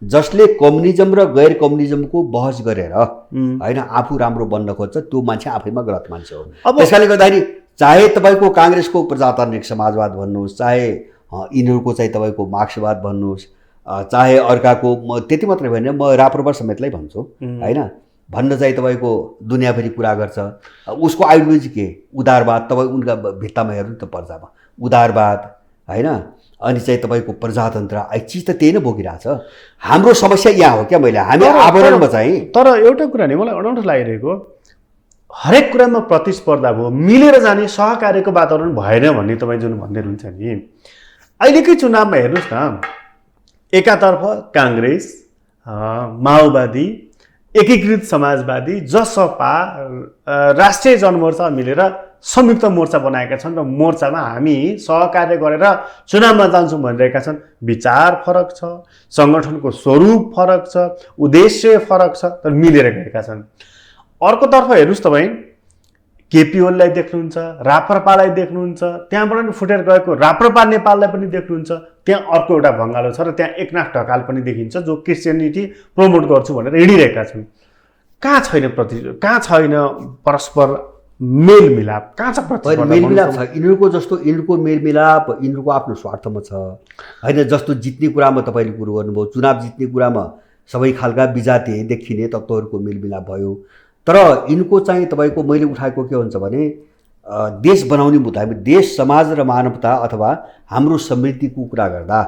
जसले कम्युनिजम र गैर कम्युनिजमको बहस गरेर होइन आफू राम्रो बन्न खोज्छ त्यो मान्छे आफैमा गलत मान्छे हो। त्यसकारणले गर्दाखेरि चाहे तपाईँको काङ्ग्रेसको प्रजातान्त्रिक समाजवाद भन्नुहोस्, चाहे यिनीहरूको चाहिँ तपाईँको मार्क्सवाद भन्नुहोस्, चाहे अर्काको, म त्यति मात्रै होइन म राप्रपा समेतलाई भन्छु होइन, भन्न चाहिँ तपाईँको दुनियाँभरि कुरा गर्छ। उसको आइडियोलोजी के? उदारवाद। तपाईँ उनका भित्तामा हेर्नु त पर्दामा उदारवाद होइन, अनि चाहिँ तपाईँको प्रजातन्त्र चिज त त्यही नै बोकिरहेछ। हाम्रो समस्या यहाँ हो क्या, हामी आवरणमा चाहिँ। तर एउटा कुरा नि मलाई अनौठो लागिरहेको, हरेक कुरामा प्रतिस्पर्धा भयो, मिलेर जाने सहकार्यको वातावरण भएन भन्ने तपाईँ जुन भन्दै हुनुहुन्छ नि, अहिलेकै चुनावमा हेर्नुहोस् न, एकातर्फ काङ्ग्रेस, माओवादी, एकीकृत समाजवादी, जसपा, राष्ट्रिय जनमोर्चा मिलेर संयुक्त मोर्चा बनाएका छन् र मोर्चामा हामी सहकार्य गरेर चुनावमा जान्छौँ भनिरहेका छन्। विचार फरक छ, सङ्गठनको स्वरूप फरक छ, उद्देश्य फरक छ, तर मिलेर गएका छन्। अर्कोतर्फ हेर्नुहोस् तपाईँ, केपी ओलीलाई देख्नुहुन्छ, राप्रपालाई देख्नुहुन्छ, त्यहाँबाट पनि फुटेर गएको राप्रपा नेपाललाई पनि देख्नुहुन्छ। त्यहाँ अर्को एउटा भङ्गालो छ र त्यहाँ एकनाथ ढकाल पनि देखिन्छ जो क्रिस्चियनिटी प्रमोट गर्छु भनेर हिँडिरहेका छन्। कहाँ छैन परस्पर मेलमिलाप? कहाँ छ मेलमिलाप? छ यिनीहरूको जस्तो, यिनीहरूको मेलमिलाप यिनीहरूको आफ्नो स्वार्थमा छ होइन। जस्तो जित्ने कुरामा तपाईँले कुरो गर्नुभयो, चुनाव जित्ने कुरामा सबै खालका विजातीय देखिने तत्त्वहरूको मेलमिलाप भयो। तर यिनको चाहिँ तपाईँको मैले उठाएको के हुन्छ भने, देश बनाउने मुद्दा, देश समाज र मानवता अथवा हाम्रो समृद्धिको कुरा गर्दा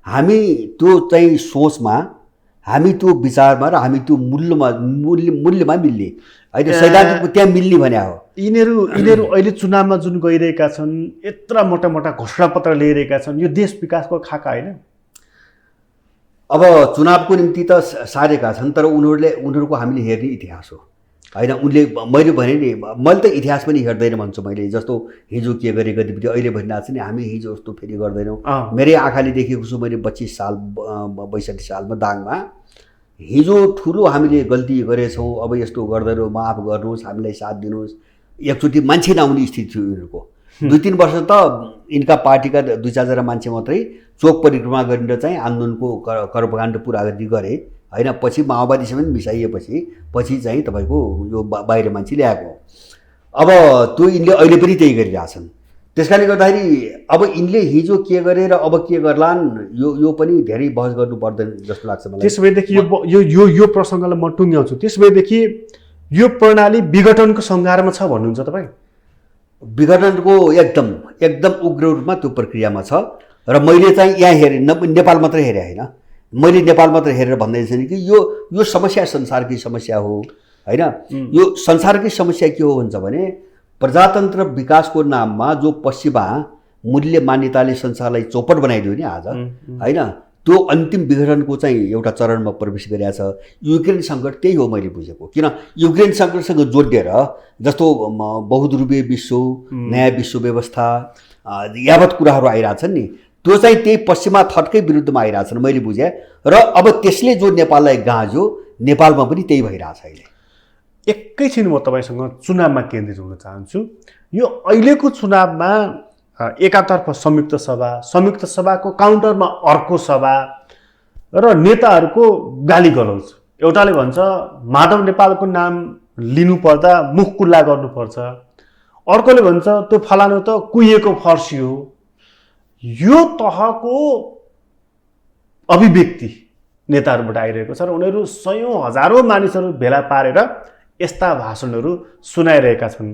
हामी त्यो चाहिँ सोचमा, हामी त्यो विचारमा र हामी त्यो मूल्यमा मिल्ने होइन, सैद्धान्तिकको त्यहाँ मिल्ने भने हो। यिनीहरू अहिले चुनावमा जुन गइरहेका छन्, यत्रा मोटा मोटा घोषणापत्र ल्याइरहेका छन्, यो देश विकासको खाका होइन? अब चुनावको निम्ति त सारेका छन्, तर उनीहरूको हामीले हेर्ने इतिहास हो होइन। उनले मैले भने नि, मैले त इतिहास पनि हेर्दैन भन्छु मैले। जस्तो हिजो के गरे गतिविधि अहिले भनिरहेको छ नि, हामी हिजो जस्तो फेरि गर्दैनौँ। मेरै आँखाले देखेको छु मैले 25 साल 62 सालमा दाङमा, हिजो ठुलो हामीले गल्ती गरेछौँ, अब यस्तो गर्दैनौँ, माफ गर्नुहोस्, हामीलाई साथ दिनुहोस्, एकचोटि मान्छे नआउने स्थिति थियो यिनीहरूको। 2-3 वर्ष त यिनका पार्टीका 2-4 मान्छे मात्रै चोक परिक्रमा गरेर चाहिँ आन्दोलनको कर्मकाण्ड पुरा गरे होइन। पछि माओवादीसँग मिसाइएपछि चाहिँ तपाईँको यो बाहिर मान्छे ल्याएको। अब त्यो यिनले अहिले पनि त्यही गरिरहेछन्। त्यसकारणले गर्दाखेरि अब यिनले हिजो के गरे र अब के गर्लान् यो पनि धेरै बहस गर्नु पर्दैन जस्तो लाग्छ मलाई। त्यसो भएदेखि यो प्रसङ्गलाई म टुङ्ग्याउँछु। त्यसो भएदेखि यो प्रणाली विघटनको सङ्घारमा छ भन्नुहुन्छ तपाईँ? विघटनको एकदम उग्र रूपमा त्यो प्रक्रियामा छ र मैले चाहिँ यहाँ हेरेँ, नेपाल मात्रै हेरेँ होइन, मैले नेपाल मात्र हेरेर भन्दै छैन कि यो समस्या संसारकै समस्या हो होइन। यो संसारकै समस्या के हो भन्छ भने प्रजातन्त्र विकासको नाममा जो पश्चिमा मूल्य मान्यताले संसारलाई चौपट बनाइदियो नि आज होइन, त्यो अन्तिम विघटनको चाहिँ एउटा चरणमा प्रवेश गरेको छ। युक्रेन सङ्कट त्यही हो मैले बुझेको। किन युक्रेन सङ्कटसँग जोडिएर जस्तो बहुध्रुवीय विश्व, नयाँ विश्व व्यवस्था यावत कुराहरू आइरहेछन् नि, त्यो चाहिँ त्यही पश्चिमा थटकै विरुद्धमा आइरहेछन् मैले बुझेँ। र अब त्यसले जो नेपाललाई गाँज्यो, नेपालमा पनि त्यही भइरहेछ अहिले। एकैछिन म तपाईँसँग चुनावमा केन्द्रित हुन चाहन्छु। यो अहिलेको चुनावमा एकातर्फ संयुक्त सभाको काउन्टरमा अर्को सभा र नेताहरूको गाली गलौज। एउटाले भन्छ माधव नेपालको नाम लिनुपर्दा मुख कुल्ला गर्नुपर्छ, अर्कोले भन्छ त्यो फलानु त कुहिएको फर्सी हो। यो तहको अभिव्यक्ति नेताहरूबाट आइरहेको छ र उनीहरू सयौँ हजारौँ मानिसहरू भेला पारेर यस्ता भाषणहरू सुनाइरहेका छन्।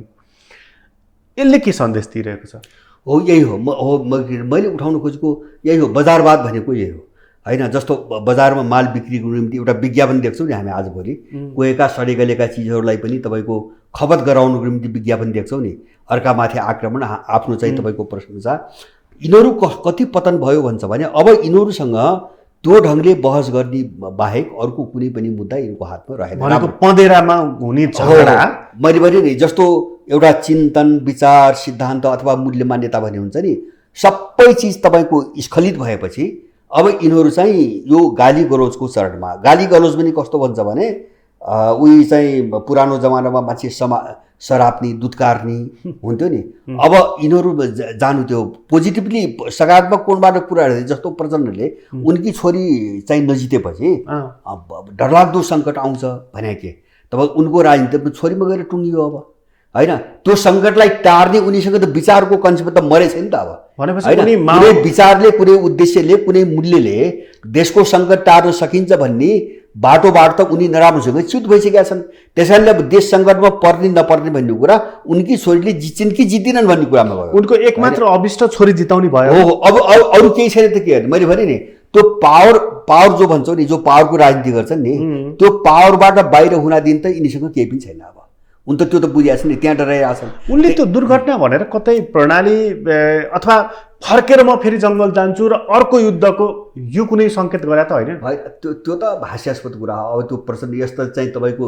यसले के सन्देश दिइरहेको छ? हो यही हो मैले उठाउन खोजेको यही हो। बजारवाद भनेको यही हो होइन। जस्तो बजारमा माल बिक्रीको निम्ति एउटा विज्ञापन देख्छौँ नि हामी आजभोलि, कुहेका सडेगलेका चिजहरूलाई पनि तपाईँको खपत गराउनुको निम्ति विज्ञापन देख्छौँ नि, अर्कामाथि आक्रमण, आफ्नो चाहिँ तपाईँको प्रशंसा। यिनीहरू कति पतन भयो भन्छ भने अब यिनीहरूसँग त्यो ढङ्गले बहस गर्ने बाहेक अर्को कुनै पनि मुद्दा यिनको हातमा रहेन। भनेको पँधेरामा हुने झगडा मैले भने नि जस्तो एउटा चिन्तन, विचार, सिद्धान्त अथवा मूल्य मान्यता भन्ने हुन्छ नि, सबै चिज तपाईँको स्खलित भएपछि अब यिनीहरू चाहिँ यो गाली गलोजको चरणमा। गाली गलोज पनि कस्तो भन्छ भने उही चाहिँ पुरानो जमानामा मान्छे सराप्ने, दुत्कार्ने हुन्थ्यो नि, अब यिनीहरू जानु त्यो पोजिटिभली सकारात्मक कोणबाट कुरा गर्दै। जस्तो प्रचण्डले उनकी छोरी चाहिँ नजितेपछि डरलाग्दो सङ्कट आउँछ भने के तपाईँ उनको राजनीति छोरीमा गएर टुङ्गियो अब होइन। त्यो सङ्कटलाई टार्ने उनीसँग त विचारको कन्सेप्ट त मरेछ नि त अब होइन। कुनै विचारले, कुनै उद्देश्यले, कुनै मूल्यले देशको सङ्कट टार्न सकिन्छ भन्ने बाटोबाट त उनी नराम्रोसँग च्युत भइसकेका छन्। त्यसैले अब देश सङ्कटमा पर्ने नपर्ने भन्ने कुरा उनकी छोरीले जित्छिन् कि जित्दिनन् भन्ने कुरामा भयो। उनको एकमात्र अभिष्ट छोरी जिताउने भयो। हो अब अरू केही छैन त के। मैले भने नि त्यो पावर जो भन्छौँ नि, जो पावरको राजनीति गर्छन् नि, त्यो पावरबाट बाहिर हुन दिन त यिनीसँग केही पनि छैन। अब उन त त्यो त बुझिरहेको छ नि, त्यहाँ डराइरहेछन्। उनले त्यो दुर्घटना भनेर कतै प्रणाली अथवा फर्केर म फेरि जङ्गल जान्छु र अर्को युद्धको यो कुनै सङ्केत गरे त होइन? त्यो त हास्यास्पद कुरा हो। अब त्यो प्रचण्ड यस्तो चाहिँ तपाईँको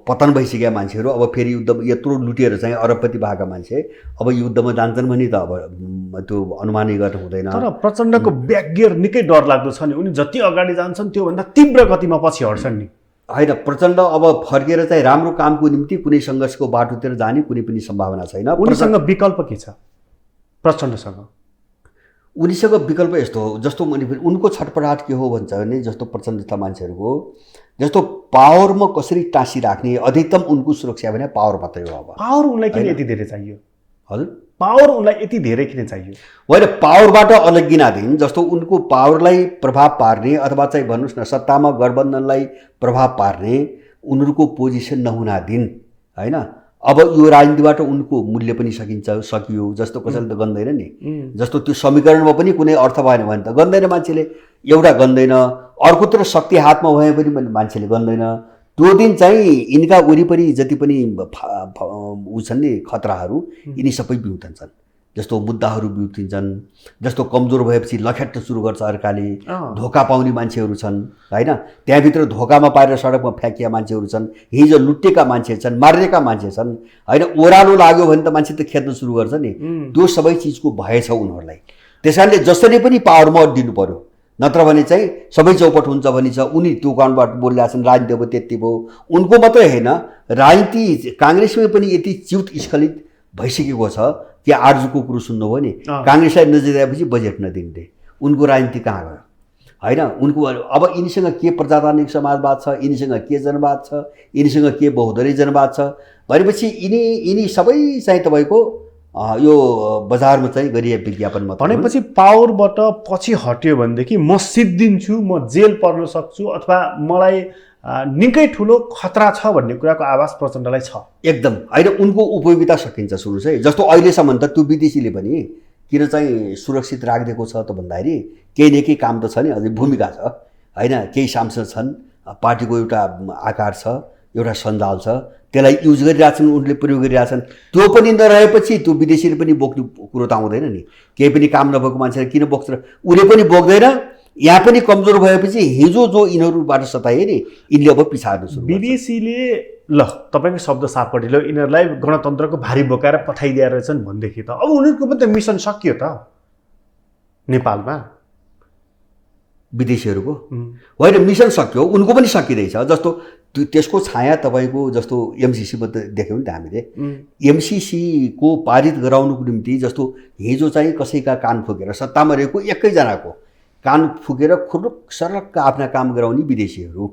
पतन भइसकेका मान्छेहरू अब फेरि युद्ध यत्रो लुटेर चाहिँ अरबपति भएका मान्छे अब युद्धमा जान्छन् भने त अब त्यो अनुमानै गर्नु हुँदैन। तर प्रचण्डको ब्याकगियर निकै डरलाग्दो छ नि। उनी जति अगाडि जान्छन् त्योभन्दा तीव्र गतिमा पछि हट्छन् नि। होइन, प्रचण्ड अब फर्केर चाहिँ राम्रो कामको निम्ति कुनै सङ्घर्षको बाटोतिर जाने कुनै पनि सम्भावना छैन। उनीसँग विकल्प के छ प्रचण्डसँग? उनीसँग विकल्प यस्तो हो, जस्तो उनको छटपटाट के हो भन्छ भने जस्तो प्रचण्ड जस्ता मान्छेहरूको जस्तो पावरमा कसरी टाँसिराख्ने, अधिकतम उनको सुरक्षा भने पावर मात्रै हो। अब पावर उनलाई किन यति धेरै चाहियो? हजुर, पावर उनलाई यति धेरै किन चाहियो? होइन, पावरबाट अलग्गिनादेखि जस्तो उनको पावरलाई प्रभाव पार्ने अथवा चाहिँ भन्नुहोस् न सत्तामा गठबन्धनलाई प्रभाव पार्ने उनीहरूको पोजिसन नहुना दिन होइन। अब यो राजनीतिबाट उनको मूल्य पनि सकियो। जस्तो कसैले त गन्दैन नि, जस्तो त्यो समीकरणमा पनि कुनै अर्थ भएन भने त गन्दैन मान्छेले। एउटा गन्दैन, अर्कोतिर शक्ति हातमा भए पनि मान्छेले गन्दैन। त्यो दिन चाहिँ यिनका वरिपरि जति पनि ऊ छन् नि खतराहरू, यिनी सबै बिउतन्छन्। जस्तो मुद्दाहरू बिउतिन्छन्, जस्तो कमजोर भएपछि लखेट्न सुरु गर्छ अर्काले, धोका पाउने मान्छेहरू छन् होइन। त्यहाँभित्र धोकामा पारेर सडकमा फ्याँकिया मान्छेहरू छन्, हिजो लुटेका मान्छे छन्, मारेका मान्छे छन् होइन। ओह्रालो लाग्यो भने त मान्छे त खेद्न सुरु गर्छ नि। त्यो सबै चिजको भएछ उनीहरूलाई। त्यस कारणले जसरी पनि पावरमा अड्डिनु पर्यो, नत्र भने चाहिँ सबै चौपट हुन्छ भनी छ। उनी त्यो कारणबाट बोलिरहेका छन्। राजनीति अब त्यति भयो। उनको मात्रै होइन, राजनीति काङ्ग्रेसमै पनि यति च्युत स्खलित भइसकेको छ कि आर्जुको कुरो सुन्नुभयो नि, काङ्ग्रेसलाई नजिताएपछि बजेट नदिने उनको राजनीति कहाँ गयो होइन। उनको अब यिनीसँग के प्रजातान्त्रिक समाजवाद छ, यिनीसँग के जनवाद छ, यिनीसँग के बहुदलीय जनवाद छ भनेपछि यिनी सबै चाहिँ तपाईँको यो बजारमा चाहिँ गरिए विज्ञापन मात्र भनेपछि पावरबाट पछि हट्यो भनेदेखि म सिद्धिन्छु, म जेल पर्न सक्छु अथवा मलाई निकै ठुलो खतरा छ भन्ने कुराको आवाज प्रचण्डलाई छ। एकदम होइन, उनको उपयोगिता सकिन्छ सुन्नुहोस् है। जस्तो अहिलेसम्म त त्यो विदेशीले पनि किन चाहिँ सुरक्षित राखिदिएको छ त भन्दाखेरि केही न केही काम त छ नि, अझै भूमिका छ होइन। केही सांसद छन्, पार्टीको एउटा आकार छ, एउटा सञ्जाल छ, त्यसलाई युज गरिरहेछन्, उनले प्रयोग गरिरहेछन्। त्यो पनि नरहेपछि त्यो विदेशीले पनि बोक्ने कुरो त आउँदैन नि। केही पनि काम नभएको मान्छेले किन बोक्छ र उसले पनि बोक्दैन। यहाँ पनि कमजोर भएपछि हिजो जो यिनीहरूबाट सताए नि यिनले अब पिछाड्नु सुरु गर्छ। विदेशीले ल तपाईँको शब्द सापटी लो यिनीहरूलाई गणतन्त्रको भारी बोकाएर पठाइदिएर रहेछन् भनेदेखि त अब उनीहरूको पनि त मिसन सकियो त नेपालमा। विदेशीहरूको होइन मिसन सक्यो, उनको पनि सकिँदैछ। जस्तो त्यसको छाया तपाईँको जस्तो एमसिसीमा त देख्यौँ नि त हामीले। एमसिसीको पारित गराउनुको निम्ति जस्तो हिजो चाहिँ कसैका कान फुकेर सत्तामा रहेको एकैजनाको कान फुकेर खुरुक सरक्क आफ्ना काम गराउने विदेशीहरू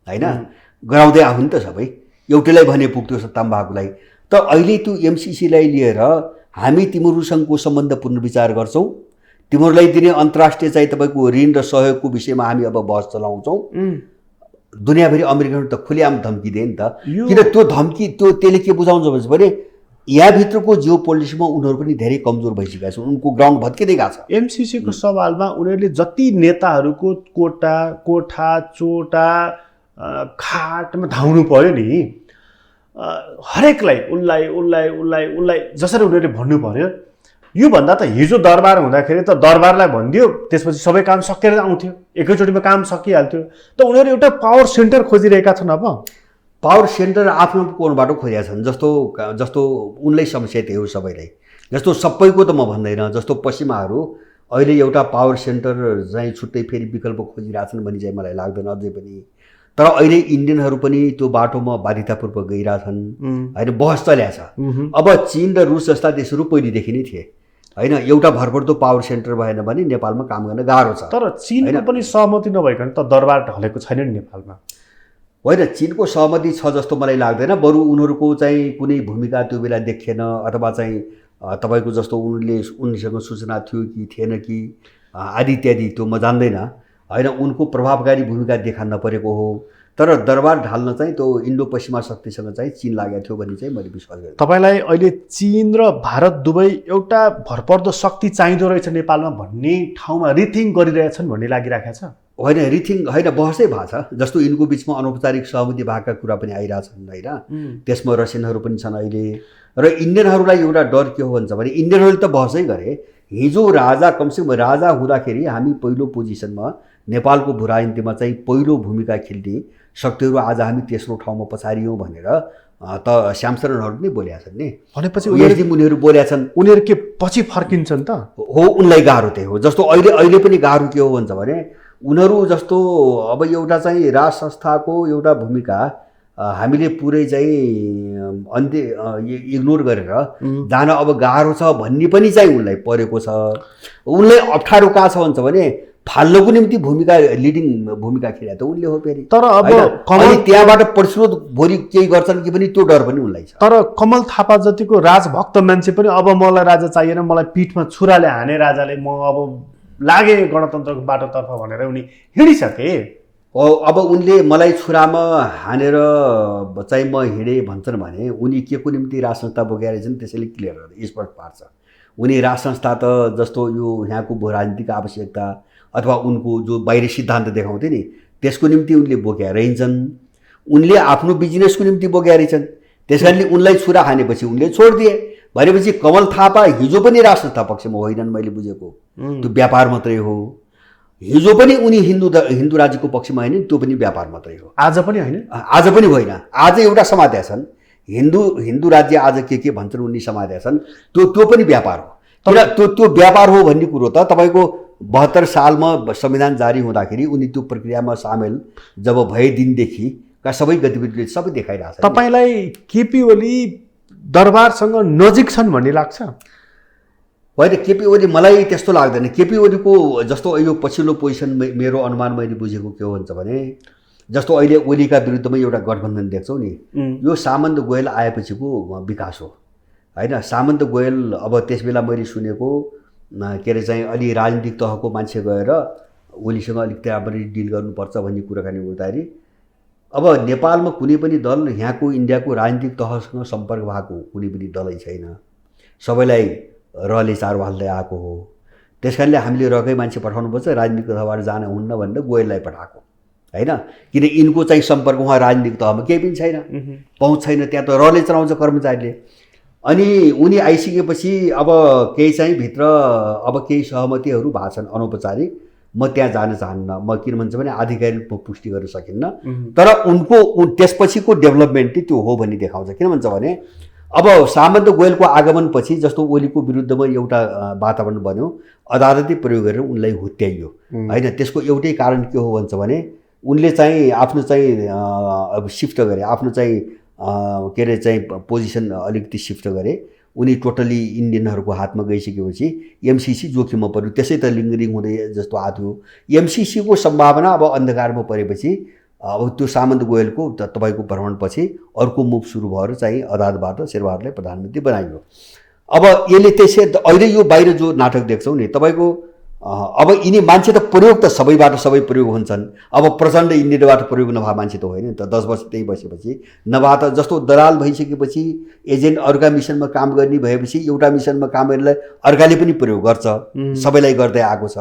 होइन, गराउँदै आउनु नि त सबै। एउटैलाई भने पुग्थ्यो सत्तामा भएकोलाई। त अहिले त्यो एमसिसीलाई लिएर हामी तिमीहरूसँगको सम्बन्ध पुनर्विचार गर्छौँ, तिमीहरूलाई दिने अन्तर्राष्ट्रिय चाहिँ तपाईँको ऋण र सहयोगको विषयमा हामी अब बहस चलाउँछौँ। दुनियाँभरि अमेरिकाहरू त खुलेआम धम्की दिए नि त। किन त्यो धम्की त्यसले के बुझाउँछ भने यहाँभित्रको जियो पोलिटिक्समा उनीहरू पनि धेरै कमजोर भइसकेका छन्, उनको ग्राउन्ड भत्किँदै गएको छ। एमसिसीको सवालमा उनीहरूले जति नेताहरूको कोठा चोटा खाटमा धाउनु पर्यो नि, हरेकलाई उसलाई जसरी उनीहरूले भन्नु पर्यो। योभन्दा त हिजो दरबार हुँदाखेरि त दरबारलाई भनिदियो, त्यसपछि सबै काम सकेर आउँथ्यो, एकैचोटिमा काम सकिहाल्थ्यो। त उनीहरू एउटा पावर सेन्टर खोजिरहेका छन्। अब पावर सेन्टर आफ्नो कोणबाट खोजेका छन्। जस्तो उनलाई समस्या त्यही हो सबैलाई। जस्तो सबैको त म भन्दैन, जस्तो पश्चिमाहरू अहिले एउटा पावर सेन्टर चाहिँ छुट्टै फेरि विकल्प खोजिरहेछन् भन्ने चाहिँ मलाई लाग्दैन अझै पनि। तर अहिले इन्डियनहरू पनि त्यो बाटोमा बाध्यतापूर्वक गइरहेछन् होइन, बहस चलिरहेको छ। अब चीन र रुस जस्ता देशहरू पहिलेदेखि नै थिए होइन, एउटा भरपर्दो पावर सेन्टर भएन भने नेपालमा काम गर्न गाह्रो छ। तर चीनको पनि सहमति नभइकन त दरबार ढलेको छैन नि नेपालमा। होइन, चीनको सहमति छ जस्तो मलाई लाग्दैन। बरु उनीहरूको चाहिँ कुनै भूमिका त्यो बेला देखिएन, अथवा चाहिँ तपाईँको जस्तो उनीसँग सूचना थियो कि थिएन कि आदि इत्यादि, त्यो म जान्दैन होइन। उनको प्रभावकारी भूमिका देखा नपरेको हो। तर दरबार ढाल्न चाहिँ त्यो इन्डो पश्चिमा शक्तिसँग चाहिँ चीन लागेको थियो भन्ने चाहिँ मैले विश्वास गर्छु। तपाईँलाई अहिले चीन र भारत दुवै एउटा भरपर्दो शक्ति चाहिँदो रहेछ नेपालमा भन्ने ठाउँमा रिथिङ गरिरहेछन् भन्ने लागिरहेको छ। होइन, रिथिङ होइन, बहसै भएको छ। जस्तो यिनको बिचमा अनौपचारिक सहमति भएका कुरा पनि आइरहेछन् होइन, त्यसमा रसियनहरू पनि छन् अहिले। र इन्डियनहरूलाई एउटा डर के हो भन्छ भने इन्डियनहरूले त बहसै गरे। हिजो राजा कमसेकम राजा हुँदाखेरि हामी पहिलो पोजिसनमा नेपालको भूराजनीतिमा चाहिँ पहिलो भूमिका खेल्ने शक्तिहरू आज हामी तेस्रो ठाउँमा पछारियौँ भनेर त श्यामशरणहरू नै बोलेका छन् नि। भनेपछि उनीहरू बोलेका छन्। उनीहरू के पछि फर्किन्छन् त हो, उनलाई गाह्रो त्यही हो। जस्तो अहिले पनि गाह्रो के हो भन्छ भने उनीहरू जस्तो अब एउटा चाहिँ राज संस्थाको एउटा भूमिका हामीले पुरै चाहिँ इग्नोर गरेर जान अब गाह्रो छ भन्ने पनि चाहिँ उनलाई परेको छ। उनलाई अप्ठ्यारो कहाँ छ भन्छ भने फाल्नको निम्ति लिडिङ भूमिका खेले त उनले हो फेरि। तर अब त्यहाँबाट प्रतिरोध भोलि केही गर्छन् कि पनि त्यो डर पनि उनलाई छ। तर कमल थापा जतिको राजभक्त मान्छे पनि अब मलाई राजा चाहिएन, मलाई पिठमा छुराले हाने राजाले, म अब लागे गणतन्त्रको बाटोतर्फ भनेर उनी हिँडिसके। अब उनले मलाई छुरामा हानेर चाहिँ म हिँडेँ भन्छन् भने उनी के को निम्ति राज संस्था बोकेका रहेछन् त्यसैले क्लियर स्पष्ट पार्छ। उनी राज संस्था त जस्तो यो यहाँको राजनीतिक आवश्यकता अथवा उनको जो बाहिरी सिद्धान्त देखाउँथे नि त्यसको निम्ति उनले बोकेका रहन्छन्। उनले आफ्नो बिजनेसको निम्ति बोकेका रहेछन्, त्यस कारणले उनलाई छुरा हानेपछि उनले छोडिदिए। भनेपछि कमल थापा हिजो पनि राज संस्था पक्षमा होइनन्, मैले बुझेको त्यो व्यापार मात्रै हो। हिजो पनि उनी हिन्दू राज्यको पक्षमा होइन, त्यो पनि व्यापार मात्रै हो। आज पनि होइन, आज पनि होइन। आज एउटा समात्या छन् हिन्दू राज्य, आज के भन्छन् उनी समात्या छन्, त्यो पनि व्यापार हो। तर त्यो व्यापार हो भन्ने कुरो त तपाईँको 72 सालमा संविधान जारी हुँदाखेरि उनी त्यो प्रक्रियामा सामेल जब भए दिनदेखि का सबै गतिविधिले सबै देखाइरहेको छ। तपाईँलाई केपी ओली दरबारसँग नजिक छन् भन्ने लाग्छ? होइन, केपी ओली मलाई त्यस्तो लाग्दैन। केपी ओलीको जस्तो यो पछिल्लो पोजिसन मेरो अनुमान मैले बुझेको के हो भन्छ भने जस्तो अहिले ओलीका विरुद्धमा एउटा गठबन्धन देख्छौँ नि, यो सामन्त गोयल आएपछिको विकास हो होइन। सामन्त गोयल अब त्यसबेला मैले सुनेको के अरे चाहिँ अलि राजनीतिक तहको मान्छे गएर ओलीसँग अलिक राम्ररी डिल गर्नुपर्छ भन्ने कुराकानी गर्दाखेरि अब नेपालमा कुनै पनि दल यहाँको इन्डियाको राजनीतिक तहसँग सम्पर्क भएको कुनै पनि दलै छैन, सबैलाई रले चारवालले आएको हो। त्यस कारणले हामीले रकै मान्छे पठाउनुपर्छ, राजनीतिक तहबाट जान हुन्न भनेर गोयललाई पठाएको होइन। किन यिनको चाहिँ सम्पर्क उहाँ राजनीतिक तहमा केही पनि छैन, पहुँच छैन, त्यहाँ त रले चलाउँछ कर्मचारीले। अनि उनी आइसकेपछि अब केही चाहिँ भित्र अब केही सहमतिहरू भएको छन् अनौपचारिक, म त्यहाँ जान चाहन्न, म किन भन्छ भने आधिकारिक पुष्टि गर्न सकिन्न। तर उनको त्यसपछिको डेभलपमेन्ट चाहिँ त्यो हो भन्ने देखाउँछ। किन भन्छ भने अब सामन्त गोयलको आगमनपछि जस्तो ओलीको विरुद्धमा एउटा वातावरण बन्यो, अदालती प्रयोग गरेर उनलाई हुत्याइयो होइन। त्यसको एउटै कारण के हो भन्छ भने उनले चाहिँ आफ्नो चाहिँ अब सिफ्ट गरे, आफ्नो चाहिँ के अरे चाहिँ पोजिसन अलिकति सिफ्ट गरे। उनी टोटली इन्डियनहरूको हातमा गइसकेपछि एमसिसी जोखिममा पर्यो, त्यसै त लिङ्गरिङ हुँदै जस्तो आएको थियो। एमसिसीको सम्भावना अब अन्धकारमा परेपछि अब त्यो सामन्त गोयलको तपाईँको भ्रमणपछि अर्को मुभ सुरु भएर चाहिँ अदालतबाट शेरबहादुरलाई प्रधानमन्त्री बनाइयो। अब यसले त्यसै अहिले यो बाहिर जो नाटक देख्छौँ नि तपाईँको अब यिनी मान्छे त प्रयोग त सबैबाट सबै प्रयोग हुन्छन्। अब प्रचण्ड इन्डियाबाट प्रयोग नभए मान्छे त होइन नि त, 10 वर्ष त्यहीँ बसेपछि नभए त जस्तो दलाल भइसकेपछि एजेन्ट अर्का मिसनमा काम गर्ने भएपछि एउटा मिसनमा काम गर्नेलाई अर्काले पनि प्रयोग गर्छ, सबैलाई गर्दै आएको छ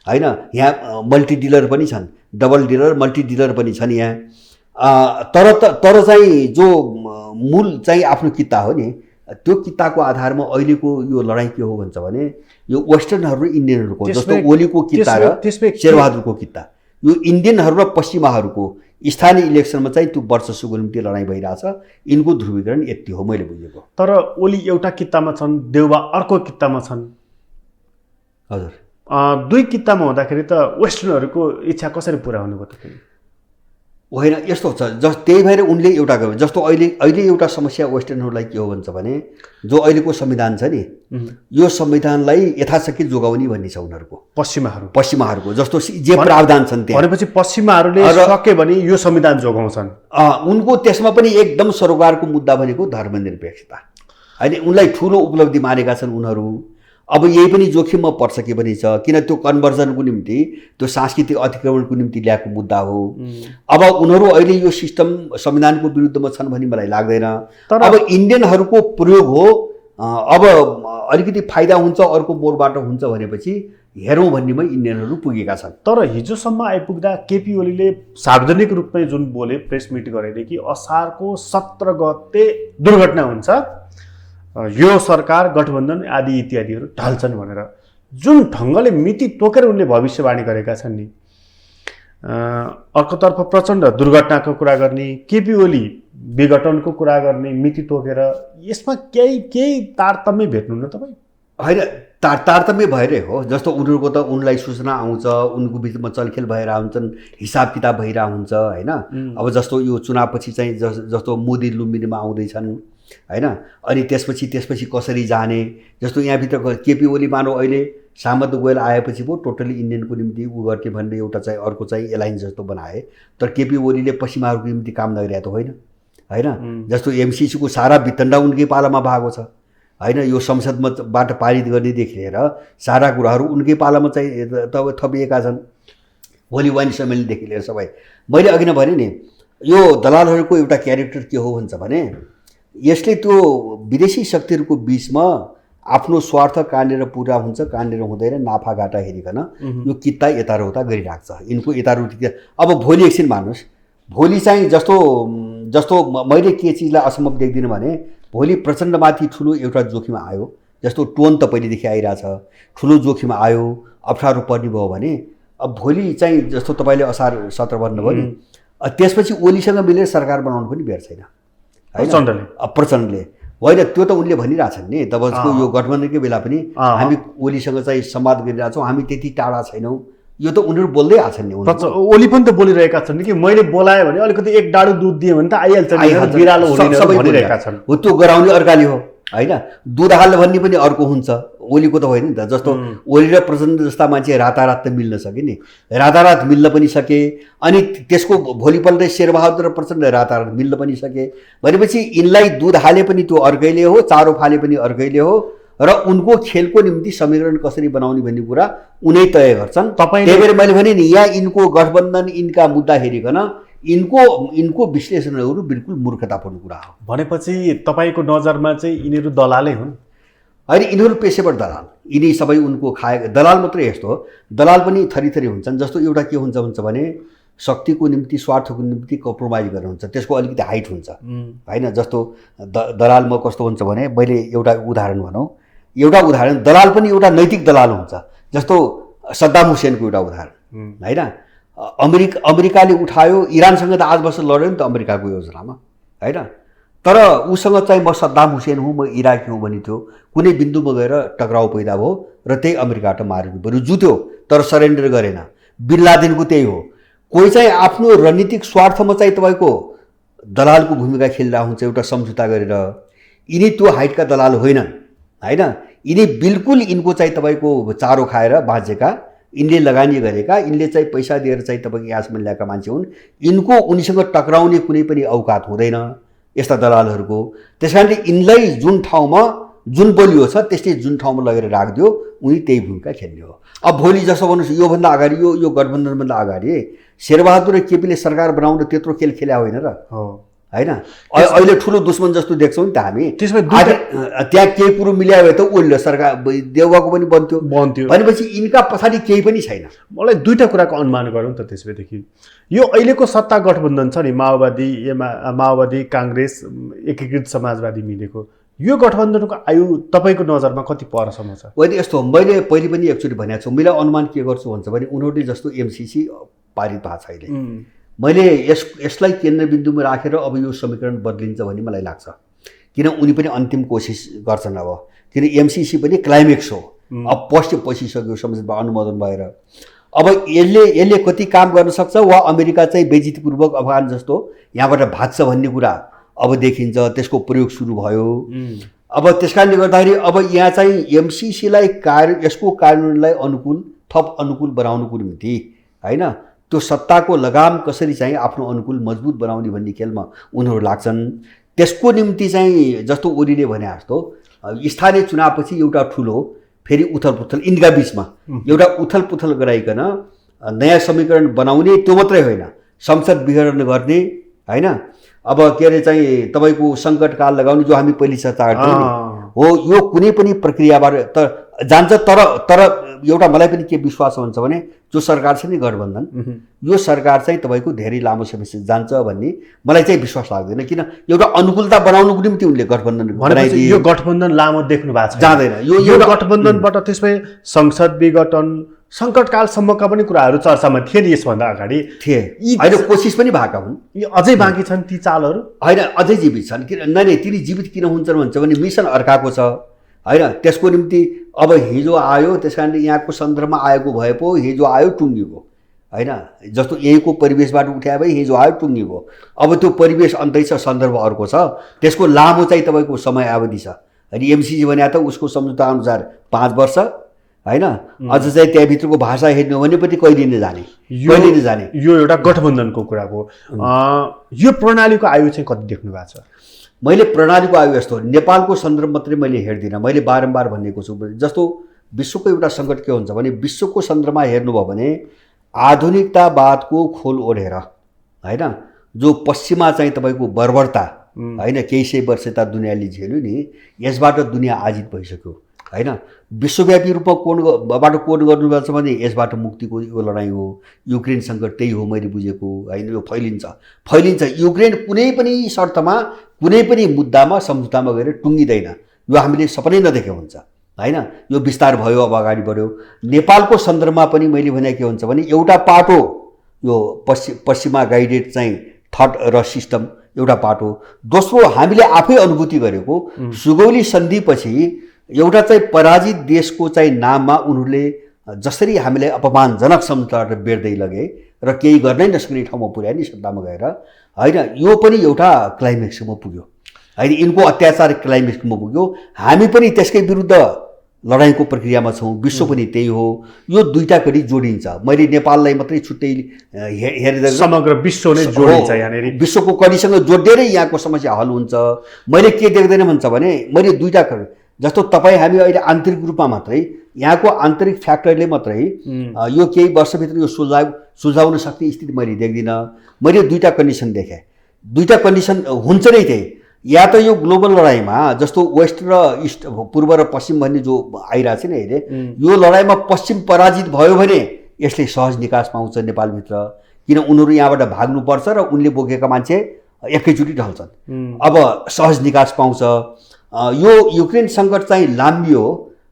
होइन। यहाँ मल्टी डिलर पनि छन्, डबल डिलर मल्टी डिलर पनि छन् यहाँ। तर चाहिँ जो मूल चाहिँ आफ्नो किता हो नि, त्यो किताको आधारमा अहिलेको यो लडाइँ के हो भन्छ भने यो वेस्टर्नहरू र इन्डियनहरूको जस्तो ओलीको किता र शेरबहादुरको किता, यो इन्डियनहरू र पश्चिमाहरूको स्थानीय इलेक्सनमा चाहिँ त्यो वर्चस्वको निम्ति लडाइँ भइरहेछ। यिनको ध्रुवीकरण यति हो मैले बुझेको। तर ओली एउटा कितामा छन्, देउबा अर्को कितामा छन्। हजुर, दुई कितामा हुँदाखेरि त वेस्टर्नहरूको इच्छा कसरी पुरा हुनुभयो त फेरि? होइन, यस्तो छ त्यही भएर उनले एउटा गर्यो। जस्तो अहिले एउटा समस्या वेस्टर्नहरूलाई के हो भन्छ भने जो अहिलेको संविधान छ नि, यो संविधानलाई यथाशक्ति जोगाउने भन्ने छ उनीहरूको, पश्चिमाहरूको जस्तो जे प्रावधान छन् त्यहाँ। भनेपछि पश्चिमाहरूले सके भने यो संविधान जोगाउँछन्। उनको त्यसमा पनि एकदम सरोकारको मुद्दा भनेको धर्मनिरपेक्षता होइन, उनलाई ठुलो उपलब्धि मानेका छन् उनीहरू। अब यही पनि जोखिममा पर्छ के पनि छ, किन त्यो कन्भर्जनको निम्ति त्यो सांस्कृतिक अतिक्रमणको निम्ति ल्याएको मुद्दा हो। अब उनीहरू अहिले यो सिस्टम संविधानको विरुद्धमा छन् भन्ने मलाई लाग्दैन। अब इन्डियनहरूको प्रयोग हो, अब अलिकति फाइदा हुन्छ अर्को मोडबाट हुन्छ भनेपछि हेरौँ भन्नेमा इन्डियनहरू पुगेका छन्। तर हिजोसम्म आइपुग्दा केपी ओलीले सार्वजनिक रूपमै जुन बोले, प्रेस मिट गरेदेखि असारको 17 गते दुर्घटना हुन्छ, यो सरकार गठबन्धन आदि इत्यादिहरू ढल्छन् भनेर जुन ढङ्गले मिति तोकेर उनले भविष्यवाणी गरेका छन् नि, अर्कोतर्फ प्रचण्ड दुर्घटनाको कुरा गर्ने, केपी ओली विघटनको कुरा गर्ने, मिति तोकेर, यसमा केही तारतम्य भेट्नुहुन्न तपाईँ? होइन, तारतम्य भएरै हो। जस्तो उनीहरूको त उनलाई सूचना आउँछ, उनको बिचमा चलखेल भएर हुन्छन्, हिसाब किताब भइरहेको हुन्छ होइन। अब जस्तो यो चुनावपछि चाहिँ जस्तो मोदी लुम्बिनीमा आउँदैछन् होइन, अनि त्यसपछि कसरी जाने, जस्तो यहाँभित्र केपी ओली मानव अहिले सामन्त गोयल आएपछि पो टोटली इन्डियनको निम्ति उ गर्ने भन्ने एउटा चाहिँ अर्को चाहिँ एलायन्स जस्तो बनाए। तर केपी ओलीले पश्चिमाहरूको निम्ति काम नगरिरहेको त होइन। जस्तो एमसिसीको सारा वितण्डा उनकै पालामा भएको छ होइन, यो संसदबाट पारित गर्नेदेखि लिएर सारा कुराहरू उनकै पालामा चाहिँ थपिएका छन्, भोलि वाइन सम्मेलनदेखि लिएर सबै। मैले अघि नै भने नि, यो दलालहरूको एउटा क्यारेक्टर के हो भन्छ भने यसले त्यो विदेशी शक्तिहरूको बिचमा आफ्नो स्वार्थ कहाँनिर पुरा हुन्छ कहाँनिर हुँदैन नाफाघाटा हेरिकन यो किता यताउता गरिरहेको छ। यिनको यताउति अब भोलि एकछिन मान्नुहोस्, भोलि चाहिँ जस्तो मैले के चिजलाई असम्भव देख्दिनँ भने भोलि प्रचण्डमाथि ठुलो एउटा जोखिम आयो, जस्तो टोन त पहिलेदेखि आइरहेछ, ठुलो जोखिम आयो, अप्ठ्यारो पर्ने भयो भने अब भोलि चाहिँ जस्तो तपाईँले असार 17 भन्नुभयो नि, त्यसपछि ओलीसँग मिलेर सरकार बनाउनु पनि बेर छैन प्रचण्डले होइन। त्यो त उनले भनिरहेछन् नि, तपाईँको यो गठबन्धनकै बेला पनि हामी ओलीसँग चाहिँ संवाद गरिरहेछौँ, हामी त्यति टाढा छैनौँ, यो त उनीहरू बोल्दै आछन् नि। ओली पनि त बोलिरहेका छन् कि मैले बोलाएँ भने अलिकति एक डाडु दुध दिएँ भने त आइहाल्छ, बिरालो हुने भनिरहेका छन्। हो, त्यो गराउने अर्काले हो होइन, दुध हाल्ने भन्ने पनि अर्को हुन्छ, ओलीको त होइन नि त। जस्तो ओली र प्रचण्ड जस्ता मान्छे रातारात त मिल्न सके नि, रातारात मिल्न पनि सके। अनि त्यसको भोलिपल्ट शेरबहादुर र प्रचण्ड रातारात मिल्न पनि सके भनेपछि यिनलाई दुध हाले पनि त्यो अर्कैले हो, चारो फाले पनि अर्कैले हो र उनको खेलको निम्ति समीकरण कसरी बनाउने भन्ने कुरा उनै तय गर्छन्। त्यही भएर मैले भने नि यहाँ यिनको गठबन्धन, यिनका मुद्दा हेरिकन यिनको विश्लेषणहरू बिल्कुल मूर्खतापूर्ण कुरा हो। भनेपछि तपाईँको नजरमा चाहिँ यिनीहरू दलालै हुन्? होइन, यिनीहरू पेसेवर दलाल, यिनी सबै उनको दलाल मात्रै यस्तो हो। दलाल पनि थरी हुन्छन्। जस्तो एउटा के हुन्छ भने शक्तिको निम्ति, स्वार्थको निम्ति कम्प्रोमाइज गरेर हुन्छ, त्यसको अलिकति हाइट हुन्छ होइन। जस्तो दलालमा कस्तो हुन्छ भने मैले एउटा उदाहरण भनौँ, दलाल पनि एउटा नैतिक दलाल हुन्छ। जस्तो सद्दाम हुसेनको एउटा उदाहरण होइन, अमेरिकाले उठायो, इरानसँग त आज वर्ष लड्यो नि त अमेरिकाको योजनामा होइन, तर उसँग चाहिँ म सद्दाम हुसेन हुँ, म इराकी हुँ भने थियो, कुनै बिन्दुमा गएर टक्राउ पैदा भयो र त्यही अमेरिकाबाट मारिनु पऱ्यो, जुत्यो तर सरेन्डर गरेन। बिन लादेनको त्यही हो। कोही चाहिँ आफ्नो रणनीतिक स्वार्थमा चाहिँ तपाईँको दलालको भूमिका खेलिरहेको हुन्छ एउटा सम्झौता गरेर। यिनी त्यो हाइटका दलाल होइनन् होइन, यिनी बिल्कुल यिनको चाहिँ तपाईँको चारो खाएर बाँचेका, यिनले लगानी गरेका, यिनले चाहिँ पैसा दिएर चाहिँ तपाईँको यहाँसम्म ल्याएका मान्छे हुन्। यिनको उनीसँग टक्राउने कुनै पनि औकात हुँदैन यस्ता दलालहरूको। त्यस कारणले यिनलाई जुन ठाउँमा जुन बलियो छ त्यस्तै जुन ठाउँमा लगेर राखिदियो, उनी त्यही भूमिका खेल्ने हो। अब भोलि जस्तो भन्नुहोस्, योभन्दा अगाडि यो गठबन्धनभन्दा अगाडि शेरबहादुर र केपीले सरकार बनाउन त्यत्रो खेल खेल्या होइन र होइन। अहिले ठुलो दुश्मन जस्तो देख्छौँ नि त हामी। त्यहाँ केही कुरो मिलायो भने त ओल्लो सरकार देउवाको पनि बन्थ्यो भनेपछि यिनका पछाडि केही पनि छैन। मलाई दुईवटा कुराको अनुमान गरौँ त त्यसैदेखि। यो अहिलेको सत्ता गठबन्धन छ नि, माओवादी काङ्ग्रेस एकीकृत समाजवादी मिलेको, यो गठबन्धनको आयु तपाईँको नजरमा कति परसम्म छ? होइन, यस्तो मैले पहिले पनि एकचोटि भनेको छु, मैले अनुमान के गर्छु भन्छ भने उनीहरूले जस्तो एमसिसी पारित भएको छ अहिले, मैले यसलाई केन्द्रबिन्दुमा राखेर अब यो समीकरण बदलिन्छ भन्ने मलाई लाग्छ। किन उनी पनि अन्तिम कोसिस गर्छन् अब, किन एमसिसी पनि क्लाइमेक्स हो, अब पसिसक्यो संसदमा अनुमोदन भएर। अब यसले कति काम गर्न सक्छ वा अमेरिका चाहिँ बेइज्जतीपूर्वक अफगान जस्तो यहाँबाट भाग्छ भन्ने कुरा अब देखिन्छ, त्यसको प्रयोग सुरु भयो। अब त्यस कारणले गर्दाखेरि अब यहाँ चाहिँ एमसिसीलाई यसको कार्यान्वयनलाई थप अनुकूल बनाउनुको निम्ति होइन, त्यो सत्ताको लगाम कसरी चाहिँ आफ्नो अनुकूल मजबुत बनाउने भन्ने खेलमा उनीहरू लाग्छन्। त्यसको निम्ति चाहिँ जस्तो ओलीले भने जस्तो स्थानीय चुनावपछि एउटा ठुलो फेरि उथलपुथल यिनका बिचमा एउटा उथलपुथल गराइकन नयाँ समीकरण बनाउने, त्यो मात्रै होइन संसद विघटन गर्ने होइन। अब के अरे चाहिँ तपाईँको सङ्कटकाल लगाउने जो हामी पहिले चर्चा गर्थ्यौँ नि हो, यो कुनै पनि प्रक्रियाबाट जान्छ। तर एउटा मलाई पनि के विश्वास हुन्छ भने जो सरकार छ नि गठबन्धन, यो सरकार चाहिँ तपाईँको धेरै लामो समयसम्म जान्छ भन्ने मलाई चाहिँ विश्वास लाग्दैन। किन एउटा अनुकूलता बनाउनुको निम्ति उनले गठबन्धन बनाइदिए। यो गठबन्धन लामो देख्नु भएको छ, जाँदैन। यो गठबन्धनबाट त्यसमै संसद विघटन सङ्कटकालसम्मका पनि कुराहरू चर्चामा थिए नि, यसभन्दा अगाडि थिए, अहिले कोसिस पनि भएका हुन्। यो अझै बाँकी छन् ती चालहरू? होइन, अझै जीवित छन्। किन नै तिनी जीवित किन हुन्छन् भन्छ भने मिसन अर्काको छ होइन। त्यसको निम्ति अब हिजो आयो, त्यस कारणले यहाँको सन्दर्भमा आएको भए पो हिजो आयो टुङ्गिएको होइन। जस्तो यहीँको परिवेशबाट उठाए भए हिजो आयो टुङ्गिएको। अब त्यो परिवेश अन्तै छ, सन्दर्भ अर्को छ, त्यसको लामो चाहिँ तपाईँको समय अवधि छ। अनि एमसिसी भने त उसको सम्झौता अनुसार 5 वर्ष होइन। अझ चाहिँ त्यहाँभित्रको भाषा हेर्नु भने पनि कहिले नजाने। यो एउटा गठबन्धनको कुराको। यो प्रणालीको आयु चाहिँ कति देख्नु भएको छ? मैले प्रणालीको आयु यस्तो नेपालको सन्दर्भ मात्रै मैले हेर्दिनँ। मैले बारम्बार भनेको छु, जस्तो विश्वको एउटा सङ्कट के हुन्छ भने विश्वको सन्दर्भमा हेर्नुभयो भने आधुनिकतावादको खोल ओढेर होइन, जो पश्चिममा चाहिँ तपाईँको बर्बरता होइन, केही सय वर्ष त दुनियाँले झेल्यो नि, यसबाट दुनियाँ आजित भइसक्यो होइन। विश्वव्यापी रूपमा कोड गर्नुपर्छ भने यसबाट मुक्तिको यो लडाइँ हो। युक्रेन सङ्कट त्यही हो मैले बुझेको होइन। यो फैलिन्छ। युक्रेन कुनै पनि शर्तमा कुनै पनि मुद्दामा सम्झौतामा गएर टुङ्गिँदैन। यो हामीले सपनै नदेखेको हुन्छ होइन। यो विस्तार भयो, अब अगाडि बढ्यो। नेपालको सन्दर्भमा पनि मैले भने के हुन्छ भने एउटा पाटो यो पश्चिमा गाइडेड चाहिँ थट र सिस्टम एउटा पाटो। दोस्रो हामीले आफै अनुभूति गरेको सुगौली सन्धिपछि एउटा चाहिँ पराजित देशको चाहिँ नाममा उनीहरूले जसरी हामीलाई अपमानजनक सम्झौताबाट बेर्दै लगे र केही गर्नै नसक्ने ठाउँमा पुर्याए नि सत्तामा गएर होइन। यो पनि एउटा क्लाइमेक्समा पुग्यो होइन। यिनको अत्याचार क्लाइमेक्समा पुग्यो। हामी पनि त्यसकै विरुद्ध लडाइँको प्रक्रियामा छौँ, विश्व पनि त्यही हो। यो दुईटा कडी जोडिन्छ। मैले नेपाललाई मात्रै छुट्टै हेर्दै समग्र विश्व नै जोडिन्छ यहाँनिर। विश्वको कडीसँग जोडिएरै यहाँको समस्या हल हुन्छ। मैले के देख्दैन भन्छ भने मैले दुईटा जस्तो तपाईँ हामी अहिले आन्तरिक रूपमा मात्रै यहाँको आन्तरिक फ्याक्टरले मात्रै यो केही वर्षभित्र यो सुल्झाउन सक्ने स्थिति मैले देख्दिनँ। मैले दुईटा कन्डिसन देखेँ। दुईटा कन्डिसन हुन्छ नै त्यही। या त यो ग्लोबल लडाइँमा जस्तो वेस्ट र इस्ट, पूर्व र पश्चिम भन्ने जो आइरहेको छ नि अहिले, यो लडाइँमा पश्चिम पराजित भयो भने यसले सहज निकास पाउँछ नेपालभित्र, किन उनीहरू यहाँबाट भाग्नुपर्छ र उनले बोकेका मान्छे एकैचोटि ढल्छन्। अब सहज निकास पाउँछ। यो युक्रेन सङ्कट चाहिँ लाम्बियो,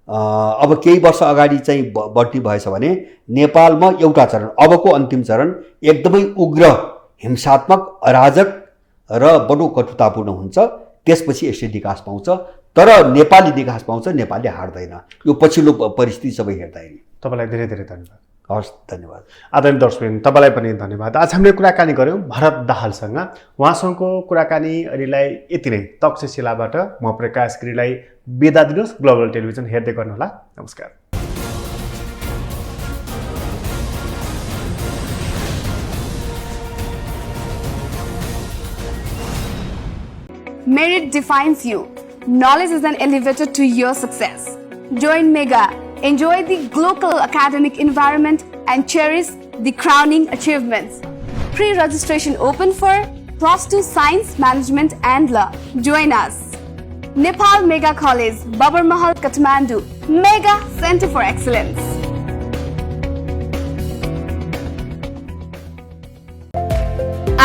अब केही वर्ष अगाडि चाहिँ बढ्ने भएछ भने नेपालमा एउटा चरण, अबको अन्तिम चरण एकदमै उग्र, हिंसात्मक, अराजक र बडो कटुतापूर्ण हुन्छ। त्यसपछि यसले निकास पाउँछ। तर नेपालले निकास पाउँछ, नेपालले हार्दैन। यो पछिल्लो परिस्थिति सबै हेर्दाखेरि। तपाईँलाई धेरै धेरै धन्यवाद। हस्, धन्यवाद। आदरणीय दर्शकबिन, तपाईँलाई पनि धन्यवाद। आज हामीले कुराकानी गऱ्यौँ भरत दाहालसँग। उहाँसँगको कुराकानी अहिलेलाई यति नै। तक्षशिलाबाट म प्रकाश गिरीलाई बिदा दिनुहोस्। ग्लोबल टेलिभिजन हेर्दै गर्नुहोला। नमस्कार। Merit defines you. Knowledge is an elevator to your success. Join Mega. Enjoy the global academic environment and cherish the crowning achievements. Pre-registration open for +2 Science, Management and Law. Join us. Nepal Mega College, Babar Mahal, Kathmandu. Mega Center for Excellence.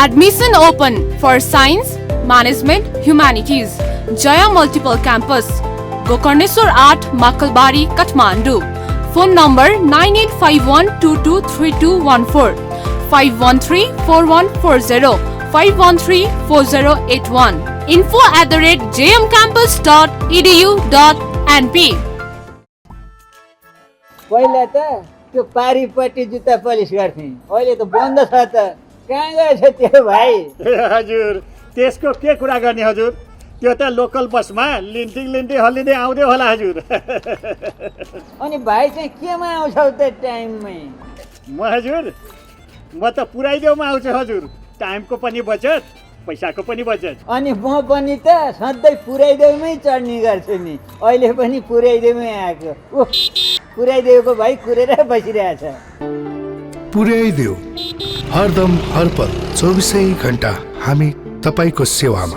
Admission open for Science, Management, Humanities. Jaya Multiple Campus. Gokarneswar 8, Makalbari, Kathmandu. Phone number 9851223214, 5134140, 5134081. info@jmcampus.edu.np. पहिला त त्यो पारिपट्टि जुत्ता polish गर्थे, अहिले त बन्द छ त। कहाँ गएछ त्यो भाइ? हजुर, त्यसको के कुरा गर्ने हजुर, त्यो त लोकल बसमा लिन्टी हल्लिँदै आउँदै होला हजुर। अनि भाइ चाहिँ केमा आउँछौ त टाइममै? म हजुर, म त पुऱ्याइदेऊमा आउँछु हजुर। टाइमको पनि बचत, पैसाको पनि बचत। अनि म पनि त सधैँ पुऱ्याइदेऊमै चढ्ने गर्छु नि। अहिले पनि पुऱ्याइदेऊमै आएको। पुऱ्याइदेऊको भाइ कुरेर बसिरहेछ। पुर्याइदेऊ, हरदम हरपल 24 घण्टा हामी तपाईँको सेवामा।